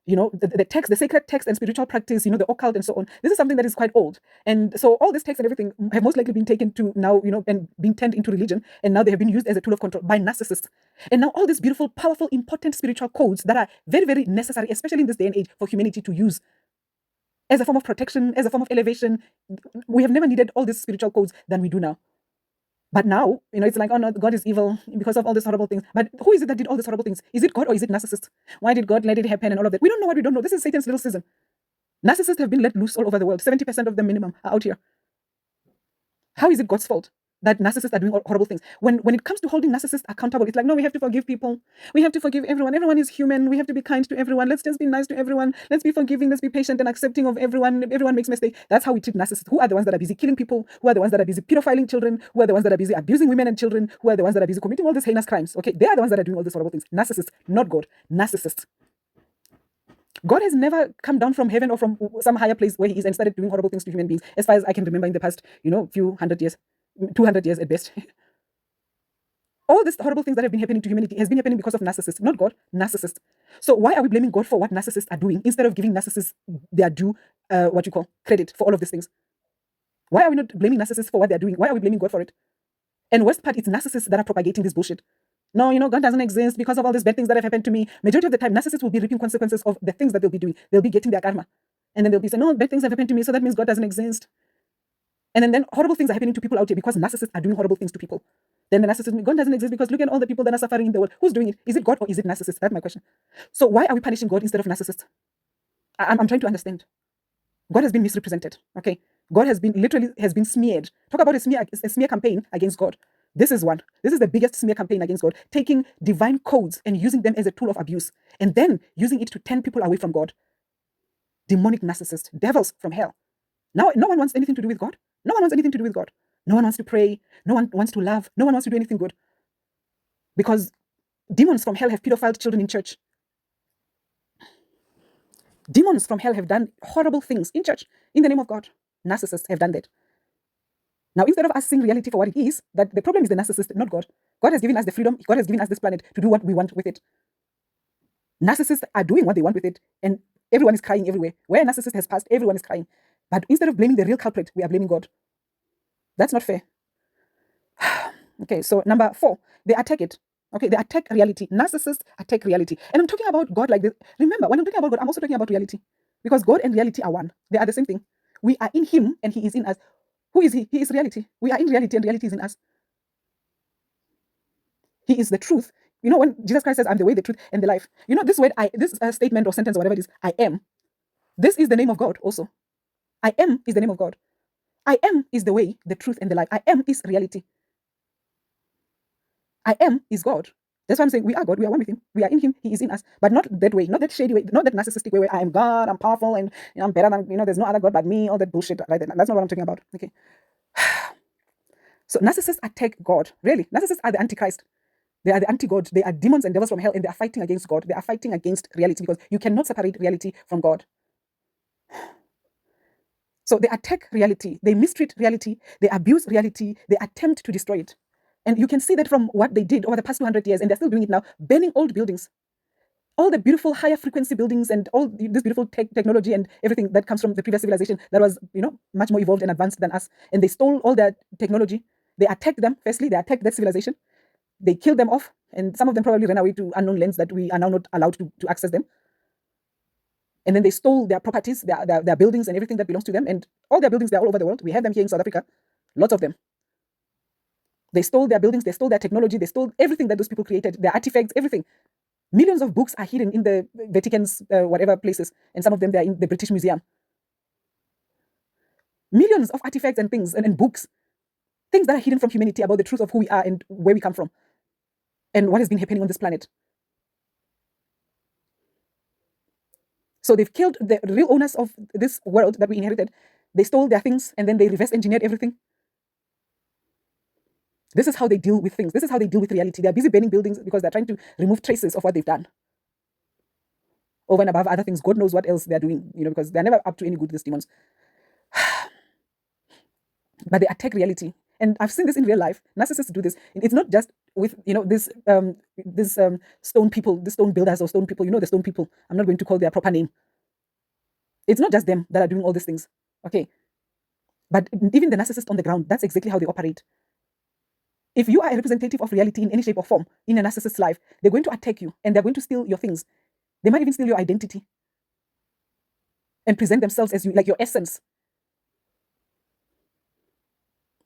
The text, the sacred text and spiritual practice, the occult and so on. This is something that is quite old. And so all this text and everything have most likely been taken to now, and being turned into religion. And now they have been used as a tool of control by narcissists. And now all these beautiful, powerful, important spiritual codes that are very, very necessary, especially in this day and age, for humanity to use as a form of protection, as a form of elevation. We have never needed all these spiritual codes than we do now. But now, it's like, oh no, God is evil because of all these horrible things. But who is it that did all these horrible things? Is it God or is it narcissists? Why did God let it happen and all of that? We don't know what we don't know. This is Satan's little season. Narcissists have been let loose all over the world. 70% of them minimum are out here. How is it God's fault that narcissists are doing horrible things? When it comes to holding narcissists accountable, it's like, no, we have to forgive people. We have to forgive everyone. Everyone is human. We have to be kind to everyone. Let's just be nice to everyone. Let's be forgiving. Let's be patient and accepting of everyone. Everyone makes mistakes. That's how we treat narcissists. Who are the ones that are busy killing people? Who are the ones that are busy pedophiling children? Who are the ones that are busy abusing women and children? Who are the ones that are busy committing all these heinous crimes? Okay, they are the ones that are doing all these horrible things. Narcissists, not God. Narcissists. God has never come down from heaven or from some higher place where he is and started doing horrible things to human beings, as far as I can remember in the past, few hundred years, 200 years at best. All these horrible things that have been happening to humanity has been happening because of narcissists, not God, narcissists. So why are we blaming God for what narcissists are doing instead of giving narcissists their due, credit for all of these things? Why are we not blaming narcissists for what they're doing? Why are we blaming God for it? And worst part, it's narcissists that are propagating this bullshit. No, God doesn't exist because of all these bad things that have happened to me. Majority of the time, narcissists will be reaping consequences of the things that they'll be doing. They'll be getting their karma. And then they'll be saying, no, bad things have happened to me, so that means God doesn't exist. And then horrible things are happening to people out here because narcissists are doing horrible things to people. Then the narcissist, God doesn't exist because look at all the people that are suffering in the world. Who's doing it? Is it God or is it narcissists? That's my question. So why are we punishing God instead of narcissists? I'm trying to understand. God has been misrepresented, okay? God has been smeared. Talk about a smear campaign against God. This is one. This is the biggest smear campaign against God, taking divine codes and using them as a tool of abuse, and then using it to turn people away from God. Demonic narcissists, devils from hell. Now, no one wants anything to do with God. No one wants anything to do with God. No one wants to pray. No one wants to love. No one wants to do anything good. Because demons from hell have pedophile children in church. Demons from hell have done horrible things in church in the name of God. Narcissists have done that. Now, instead of us seeing reality for what it is, that the problem is the narcissist, not God. God has given us the freedom. God has given us this planet to do what we want with it. Narcissists are doing what they want with it, and everyone is crying everywhere. Where a narcissist has passed, everyone is crying. But instead of blaming the real culprit, we are blaming God. That's not fair. Okay, so number 4, they attack it. Okay, they attack reality. Narcissists attack reality. And I'm talking about God like this. Remember, when I'm talking about God, I'm also talking about reality. Because God and reality are one. They are the same thing. We are in Him and He is in us. Who is He? He is reality. We are in reality and reality is in us. He is the truth. You know, when Jesus Christ says, I'm the way, the truth, and the life. You know, this word, this statement or sentence or whatever it is, I am. This is the name of God also. I am is the name of God. I am is the way, the truth, and the life. I am is reality. I am is God. That's why I'm saying we are God. We are one with Him. We are in Him. He is in us. But not that way, not that shady way, not that narcissistic way where I am God, I'm powerful, and I'm better than, there's no other God but me, all that bullshit. Right? That's not what I'm talking about. Okay. So narcissists attack God. Really, narcissists are the antichrist. They are the anti-God. They are demons and devils from hell, and they are fighting against God. They are fighting against reality because you cannot separate reality from God. So they attack reality. They mistreat reality. They abuse reality. They attempt to destroy it. And you can see that from what they did over the past 200 years, and they're still doing it now, burning old buildings. All the beautiful higher frequency buildings and all this beautiful technology and everything that comes from the previous civilization that was, much more evolved and advanced than us. And they stole all that technology. They attacked them. Firstly, they attacked that civilization. They killed them off. And some of them probably ran away to unknown lands that we are now not allowed to access them. And then they stole their properties, their buildings and everything that belongs to them. And all their buildings, they're all over the world. We have them here in South Africa. Lots of them. They stole their buildings. They stole their technology. They stole everything that those people created, their artifacts, everything. Millions of books are hidden in the Vatican's whatever places. And some of them, they're in the British Museum. Millions of artifacts and things and books. Things that are hidden from humanity about the truth of who we are and where we come from. And what has been happening on this planet. So they've killed the real owners of this world that we inherited. They stole their things and then they reverse engineered everything. This is how they deal with things. This is how they deal with reality. They're busy burning buildings because they're trying to remove traces of what they've done. Over and above other things, God knows what else they're doing, because they're never up to any good, these demons. But they attack reality. And I've seen this in real life. Narcissists do this. It's not just with, this stone people, the stone builders or stone people, the stone people. I'm not going to call their proper name. It's not just them that are doing all these things. Okay. But even the narcissist on the ground, that's exactly how they operate. If you are a representative of reality in any shape or form in a narcissist's life, they're going to attack you and they're going to steal your things. They might even steal your identity and present themselves as you, like your essence.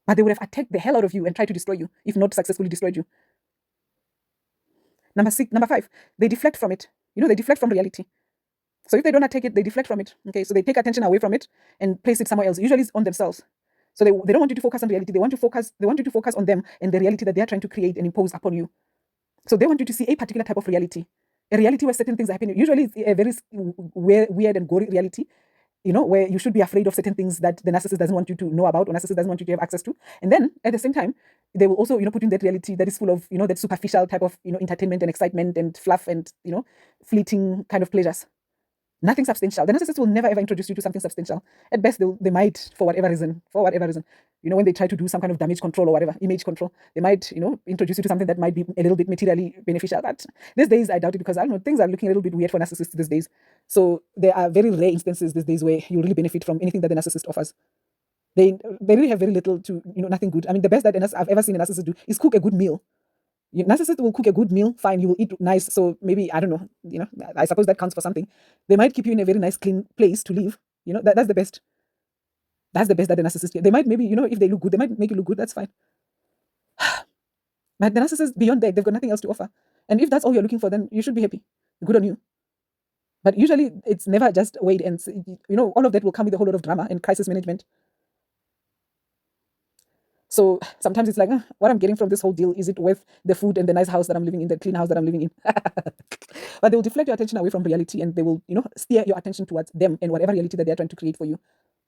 But they would have attacked the hell out of you and tried to destroy you, if not successfully destroyed you. Number 5, they deflect from it. They deflect from reality. So if they don't attack it, they deflect from it. Okay, so they take attention away from it and place it somewhere else. Usually it's on themselves. So they don't want you to focus on reality. They want you to focus on them and the reality that they are trying to create and impose upon you. So they want you to see a particular type of reality. A reality where certain things are happening. Usually it's a very weird and gory reality, where you should be afraid of certain things that the narcissist doesn't want you to know about or narcissist doesn't want you to have access to. And then at the same time, they will also, put in that reality that is full of, that superficial type of, entertainment and excitement and fluff and, fleeting kind of pleasures. Nothing substantial. The narcissist will never ever introduce you to something substantial. At best, they might, for whatever reason, when they try to do some kind of damage control or whatever, image control, they might, introduce you to something that might be a little bit materially beneficial. But these days, I doubt it because I don't know, things are looking a little bit weird for narcissists these days. So there are very rare instances these days where you really benefit from anything that the narcissist offers. They really have very little to, nothing good. I mean, the best that I've ever seen a narcissist do is cook a good meal. Narcissist will cook a good meal, fine, you will eat nice, so maybe, I don't know, I suppose that counts for something. They might keep you in a very nice, clean place to live, that's the best. That's the best that the narcissist can. They might maybe, if they look good, they might make you look good, that's fine. But the narcissist, beyond that, they've got nothing else to offer. And if that's all you're looking for, then you should be happy. Good on you. But usually, it's never just wait and, all of that will come with a whole lot of drama and crisis management. So sometimes it's like, what I'm getting from this whole deal, is it worth the food and the nice house that I'm living in, the clean house that I'm living in? But they will deflect your attention away from reality, and they will, steer your attention towards them and whatever reality that they're trying to create for you.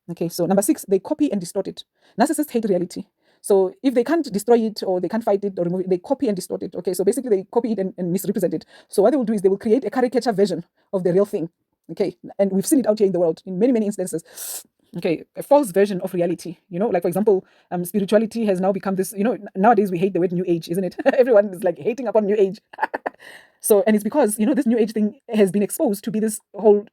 Okay, so number 6, they copy and distort it. Narcissists hate reality. So if they can't destroy it, or they can't fight it or remove it, they copy and distort it. Okay, so basically they copy it and misrepresent it. So what they will do is they will create a caricature version of the real thing. Okay, and we've seen it out here in the world in many, many instances. Okay, a false version of reality. Like, for example, spirituality has now become this, nowadays we hate the word new age, isn't it? Everyone is like hating upon new age. So, and it's because, this new age thing has been exposed to be this whole,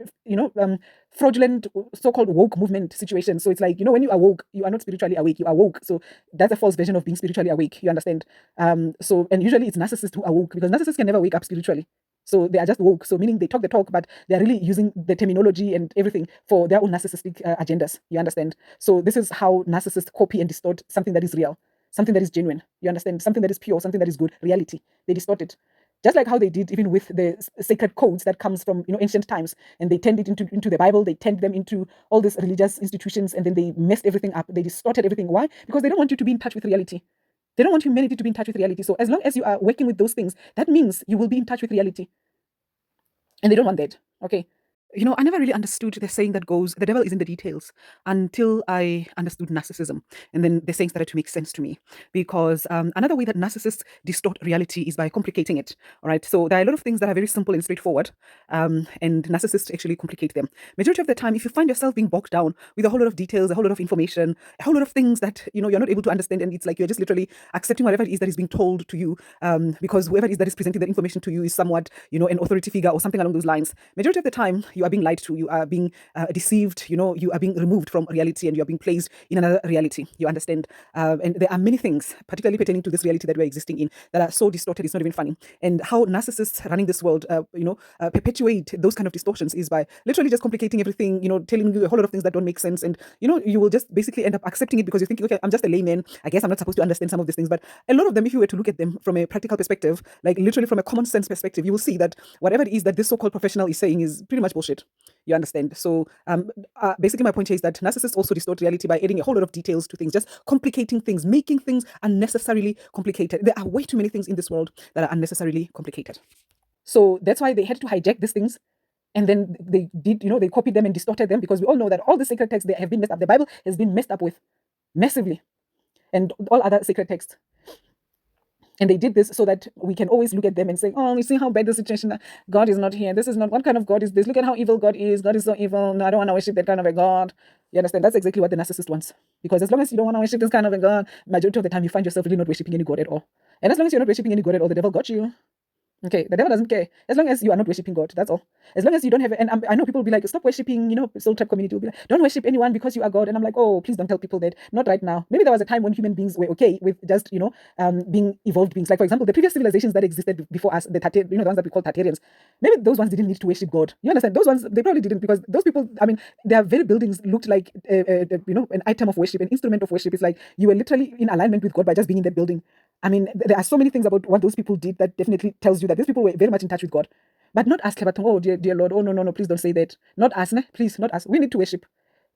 fraudulent so-called woke movement situation. So it's like, when you are woke, you are not spiritually awake, you are woke. So that's a false version of being spiritually awake, you understand? So, and usually it's narcissists who are woke, because narcissists can never wake up spiritually. So they are just woke. So meaning they talk the talk, but they're really using the terminology and everything for their own narcissistic agendas. You understand? So this is how narcissists copy and distort something that is real, something that is genuine. You understand? Something that is pure, something that is good, reality. They distort it. Just like how they did even with the sacred codes that comes from ancient times, and they turned it into the Bible, they turned them into all these religious institutions, and then they messed everything up. They distorted everything. Why? Because they don't want you to be in touch with reality. They don't want humanity to be in touch with reality. So as long as you are working with those things, that means you will be in touch with reality. And they don't want that. Okay. I never really understood the saying that goes, the devil is in the details, until I understood narcissism. And then the saying started to make sense to me. Because another way that narcissists distort reality is by complicating it. All right. So there are a lot of things that are very simple and straightforward. And narcissists actually complicate them. Majority of the time, if you find yourself being bogged down with a whole lot of details, a whole lot of information, a whole lot of things that, you're not able to understand, and it's like you're just literally accepting whatever it is that is being told to you, because whoever it is that is presenting that information to you is somewhat, an authority figure or something along those lines. Majority of the time, you are being lied to, you are being deceived, you are being removed from reality, and you are being placed in another reality. You understand? And there are many things, particularly pertaining to this reality that we're existing in, that are so distorted, it's not even funny. And how narcissists running this world, perpetuate those kind of distortions is by literally just complicating everything, telling you a whole lot of things that don't make sense. And, you will just basically end up accepting it because you're thinking, okay, I'm just a layman. I guess I'm not supposed to understand some of these things. But a lot of them, if you were to look at them from a practical perspective, like literally from a common sense perspective, you will see that whatever it is that this so-called professional is saying is pretty much bullshit. You understand? So basically my point here is that narcissists also distort reality by adding a whole lot of details to things, just complicating things, making things unnecessarily complicated. There are way too many things in this world that are unnecessarily complicated. So that's why they had to hijack these things. And then they did, they copied them and distorted them, because we all know that all the sacred texts, they have been messed up. The Bible has been messed up with massively, and all other sacred texts. And they did this so that we can always look at them and say, oh, you see how bad the situation, God is not here. This is not, what kind of God is this? Look at how evil God is. God is so evil. No, I don't want to worship that kind of a God. You understand? That's exactly what the narcissist wants. Because as long as you don't want to worship this kind of a God, majority of the time you find yourself really not worshiping any God at all. And as long as you're not worshiping any God at all, the devil got you. Okay, the devil doesn't care. As long as you are not worshiping God, that's all. As long as you don't have, and I know people will be like, stop worshiping, soul tribe community will be like, don't worship anyone because you are God. And I'm like, oh, please don't tell people that. Not right now. Maybe there was a time when human beings were okay with just, being evolved beings. Like, for example, the previous civilizations that existed before us, the ones that we call Tartarians, maybe those ones didn't need to worship God. You understand? Those ones, they probably didn't, because those people, their very buildings looked like, an item of worship, an instrument of worship. It's like you were literally in alignment with God by just being in that building. There are so many things about what those people did that definitely tells you that these people were very much in touch with God. But not us, Klebatong. Oh, dear Lord. Oh, no, please don't say that. Not us, ne? Please, not us. We need to worship.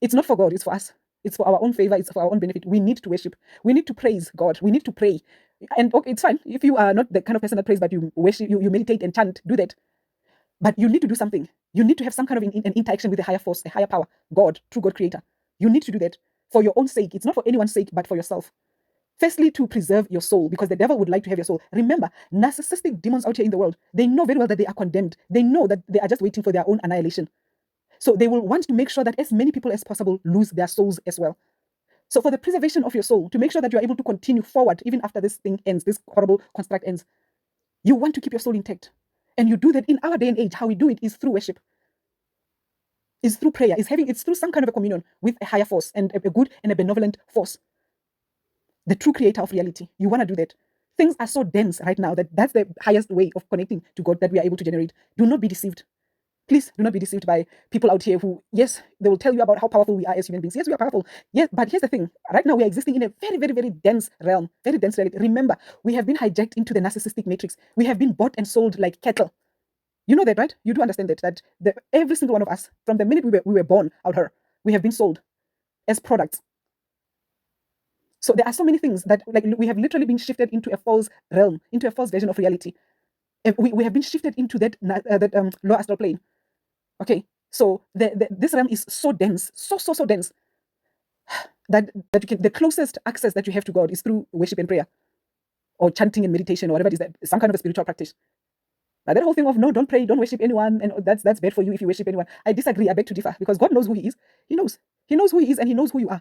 It's not for God, it's for us. It's for our own favor, it's for our own benefit. We need to worship. We need to praise God. We need to pray. And okay, it's fine. If you are not the kind of person that prays, but you worship, you meditate and chant, do that. But you need to do something. You need to have some kind of an interaction with the higher force, the higher power, God, true God creator. You need to do that for your own sake. It's not for anyone's sake, but for yourself. Firstly, to preserve your soul, because the devil would like to have your soul. Remember, narcissistic demons out here in the world, they know very well that they are condemned. They know that they are just waiting for their own annihilation. So they will want to make sure that as many people as possible lose their souls as well. So for the preservation of your soul, to make sure that you are able to continue forward even after this thing ends, this horrible construct ends, you want to keep your soul intact. And you do that in our day and age. How we do it is through worship, is through prayer, it's through some kind of a communion with a higher force and a good and a benevolent force. The true creator of reality. You want to do that. Things are so dense right now that that's the highest way of connecting to God that we are able to generate. Do not be deceived. Please do not be deceived by people out here who, yes, they will tell you about how powerful we are as human beings. Yes, we are powerful. Yes, but here's the thing. Right now we are existing in a very, very, very dense realm, very dense reality. Remember, we have been hijacked into the narcissistic matrix. We have been bought and sold like cattle. You know that, right? You do understand that every single one of us, from the minute we were born out here, we have been sold as products. So there are so many things that, like, we have literally been shifted into a false realm, into a false version of reality. We have been shifted into that low astral plane. Okay, so this realm is so dense, so dense, that you can, the closest access that you have to God is through worship and prayer, or chanting and meditation, or whatever it is, that some kind of a spiritual practice. But that whole thing of no, don't pray, don't worship anyone, and that's bad for you if you worship anyone. I disagree. I beg to differ, because God knows who He is. He knows. He knows who He is, and He knows who you are.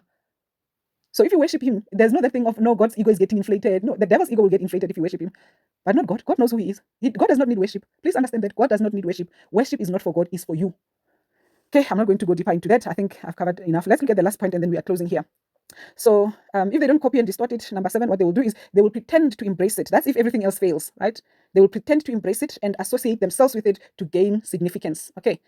So if you worship Him, there's no that thing of no, God's ego is getting inflated. No, the devil's ego will get inflated if you worship Him, but not God. God knows who He is. God does not need worship. Please understand that God does not need worship. Worship is not for God; it's for you. Okay, I'm not going to go deeper into that. I think I've covered enough. Let's look at the last point, and then we are closing here. So if they don't copy and distort it, number 7, what they will do is they will pretend to embrace it. That's if everything else fails, right? They will pretend to embrace it and associate themselves with it to gain significance. Okay.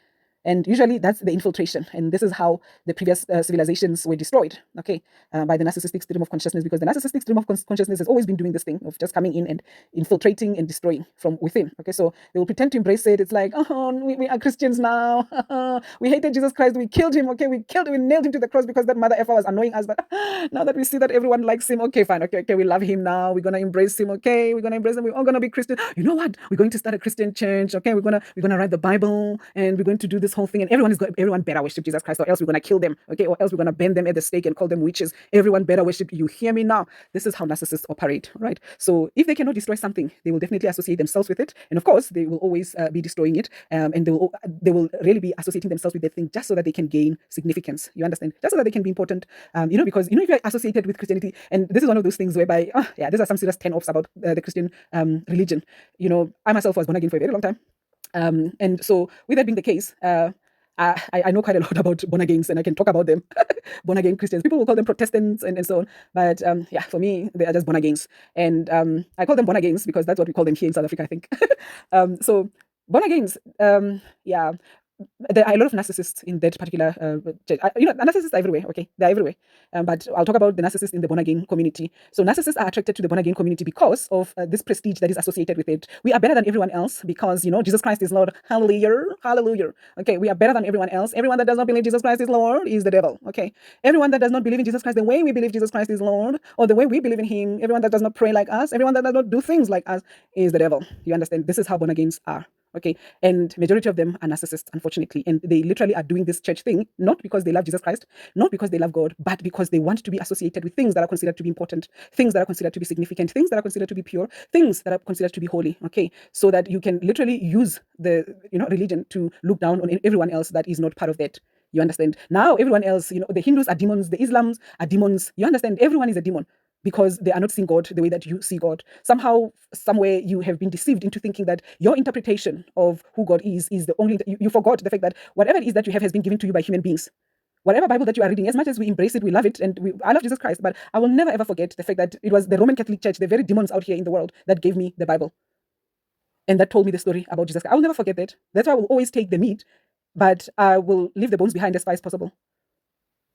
And usually that's the infiltration. And this is how the previous civilizations were destroyed, okay, by the narcissistic stream of consciousness, because the narcissistic stream of consciousness has always been doing this thing of just coming in and infiltrating and destroying from within. Okay, so they will pretend to embrace it. It's like, oh, we are Christians now. We hated Jesus Christ. We killed him. Okay, we nailed him to the cross because that mother effer was annoying us. But now that we see that everyone likes him, okay, fine. Okay, we love him now. We're going to embrace him. Okay, we're going to embrace him. We're all going to be Christian. You know what? We're going to start a Christian church. Okay, we're going to write the Bible, and we're going to do this whole thing, and everyone better worship Jesus Christ, or else we're going to kill them, okay, or else we're going to bend them at the stake and call them witches. Everyone better worship. You hear me now? This is how narcissists operate, right? So if they cannot destroy something, they will definitely associate themselves with it, and of course they will always be destroying it, and they will really be associating themselves with that thing just so that they can gain significance. You understand? Just so that they can be important, because if you're associated with Christianity, and this is one of those things whereby these are some serious turn-offs about the Christian religion. I myself was born again for a very long time, and so with that being the case, I know quite a lot about born agains, and I can talk about them. Born again Christians. People will call them Protestants and so on. But for me, they are just born agains. And I call them born agains because that's what we call them here in South Africa, I think. So born agains, there are a lot of narcissists in that particular church. Narcissists are everywhere, okay? They're everywhere. But I'll talk about the narcissists in the born-again community. So narcissists are attracted to the born-again community because of this prestige that is associated with it. We are better than everyone else because, Jesus Christ is Lord. Hallelujah. Hallelujah. Okay, we are better than everyone else. Everyone that does not believe Jesus Christ is Lord is the devil, okay? Everyone that does not believe in Jesus Christ the way we believe Jesus Christ is Lord, or the way we believe in Him, everyone that does not pray like us, everyone that does not do things like us is the devil. You understand? This is how born-agains are. Okay, and majority of them are narcissists, unfortunately, and they literally are doing this church thing not because they love Jesus Christ, not because they love God, but because they want to be associated with things that are considered to be important, things that are considered to be significant, things that are considered to be pure, things that are considered to be holy. Okay, so that you can literally use the religion to look down on everyone else that is not part of that. You understand? Now everyone else, the Hindus are demons, the Islams are demons. You understand? Everyone is a demon, because they are not seeing God the way that you see God. Somehow, somewhere, you have been deceived into thinking that your interpretation of who God is the only... You forgot the fact that whatever it is that you have has been given to you by human beings. Whatever Bible that you are reading, as much as we embrace it, we love it, and I love Jesus Christ, but I will never ever forget the fact that it was the Roman Catholic Church, the very demons out here in the world, that gave me the Bible, and that told me the story about Jesus Christ. I will never forget that. That's why I will always take the meat, but I will leave the bones behind as far as possible.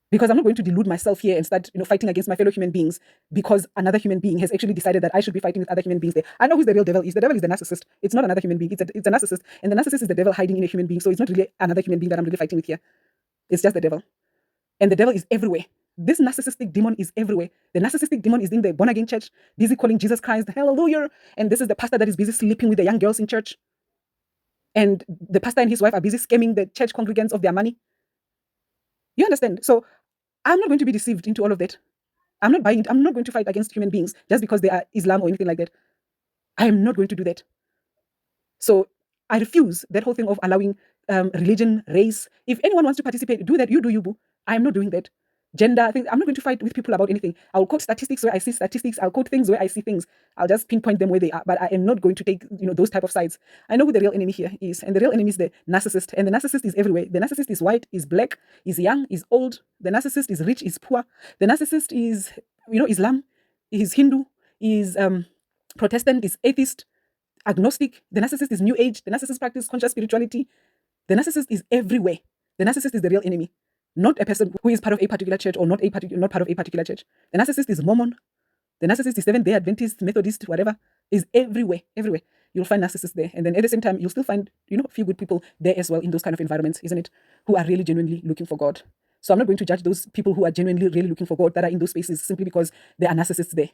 Because I'm not going to delude myself here and start, fighting against my fellow human beings because another human being has actually decided that I should be fighting with other human beings there. I know who the real devil is. The devil is the narcissist. It's not another human being. It's a narcissist. And the narcissist is the devil hiding in a human being. So it's not really another human being that I'm really fighting with here. It's just the devil. And the devil is everywhere. This narcissistic demon is everywhere. The narcissistic demon is in the born-again church, busy calling Jesus Christ, hallelujah. And this is the pastor that is busy sleeping with the young girls in church. And the pastor and his wife are busy scamming the church congregants of their money. You understand? So I'm not going to be deceived into all of that. I'm not buying it. I'm not going to fight against human beings just because they are Islam or anything like that. I am not going to do that. So I refuse that whole thing of allowing religion, race. If anyone wants to participate, do that. You do you, boo. I am not doing that. Gender things. I'm not going to fight with people about anything. I'll quote statistics where I see statistics. I'll quote things where I see things. I'll just pinpoint them where they are. But I am not going to take those type of sides. I know who the real enemy here is, and the real enemy is the narcissist. And the narcissist is everywhere. The narcissist is white, is black, is young, is old. The narcissist is rich, is poor. The narcissist is Islam, is Hindu, is Protestant, is atheist, agnostic. The narcissist is New Age. The narcissist practices conscious spirituality. The narcissist is everywhere. The narcissist is the real enemy. Not a person who is part of a particular church or not part of a particular church. The narcissist is Mormon. The narcissist is Seventh-day Adventist, Methodist, whatever. Is everywhere, everywhere. You'll find narcissists there. And then at the same time, you'll still find, a few good people there as well in those kind of environments, isn't it? Who are really genuinely looking for God. So I'm not going to judge those people who are genuinely really looking for God, that are in those spaces, simply because there are narcissists there,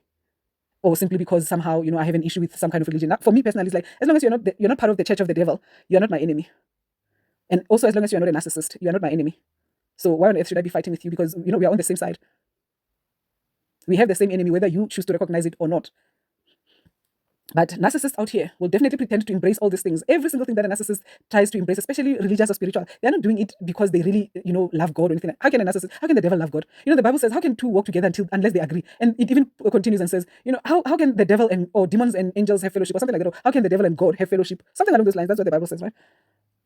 or simply because somehow, I have an issue with some kind of religion. Now, for me personally, it's like, as long as you're not part of the church of the devil, you're not my enemy. And also, as long as you're not a narcissist, you're not my enemy. So why on earth should I be fighting with you? Because we are on the same side. We have the same enemy, whether you choose to recognize it or not. But narcissists out here will definitely pretend to embrace all these things. Every single thing that a narcissist tries to embrace, especially religious or spiritual, they're not doing it because they really, love God or anything. How can the devil love God? The Bible says, how can two walk together unless they agree? And it even continues and says, how can the devil or demons and angels have fellowship, or something like that? Or how can the devil and God have fellowship? Something along those lines. That's what the Bible says, right?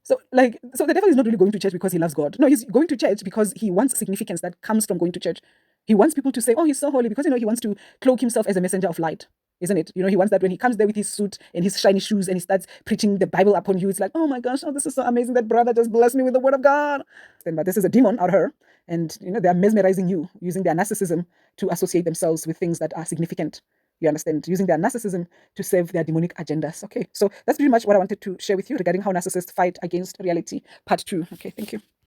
So the devil is not really going to church because he loves God. No, he's going to church because he wants significance that comes from going to church. He wants people to say, oh, he's so holy, because, he wants to cloak himself as a messenger of light. Isn't it? He wants that when he comes there with his suit and his shiny shoes and he starts preaching the Bible upon you, it's like, oh my gosh, this is so amazing. That brother just blessed me with the word of God. But this is a demon out here. And, they are mesmerizing you using their narcissism to associate themselves with things that are significant. You understand? Using their narcissism to serve their demonic agendas. Okay, so that's pretty much what I wanted to share with you regarding how narcissists fight against reality. Part 2. Okay, thank you.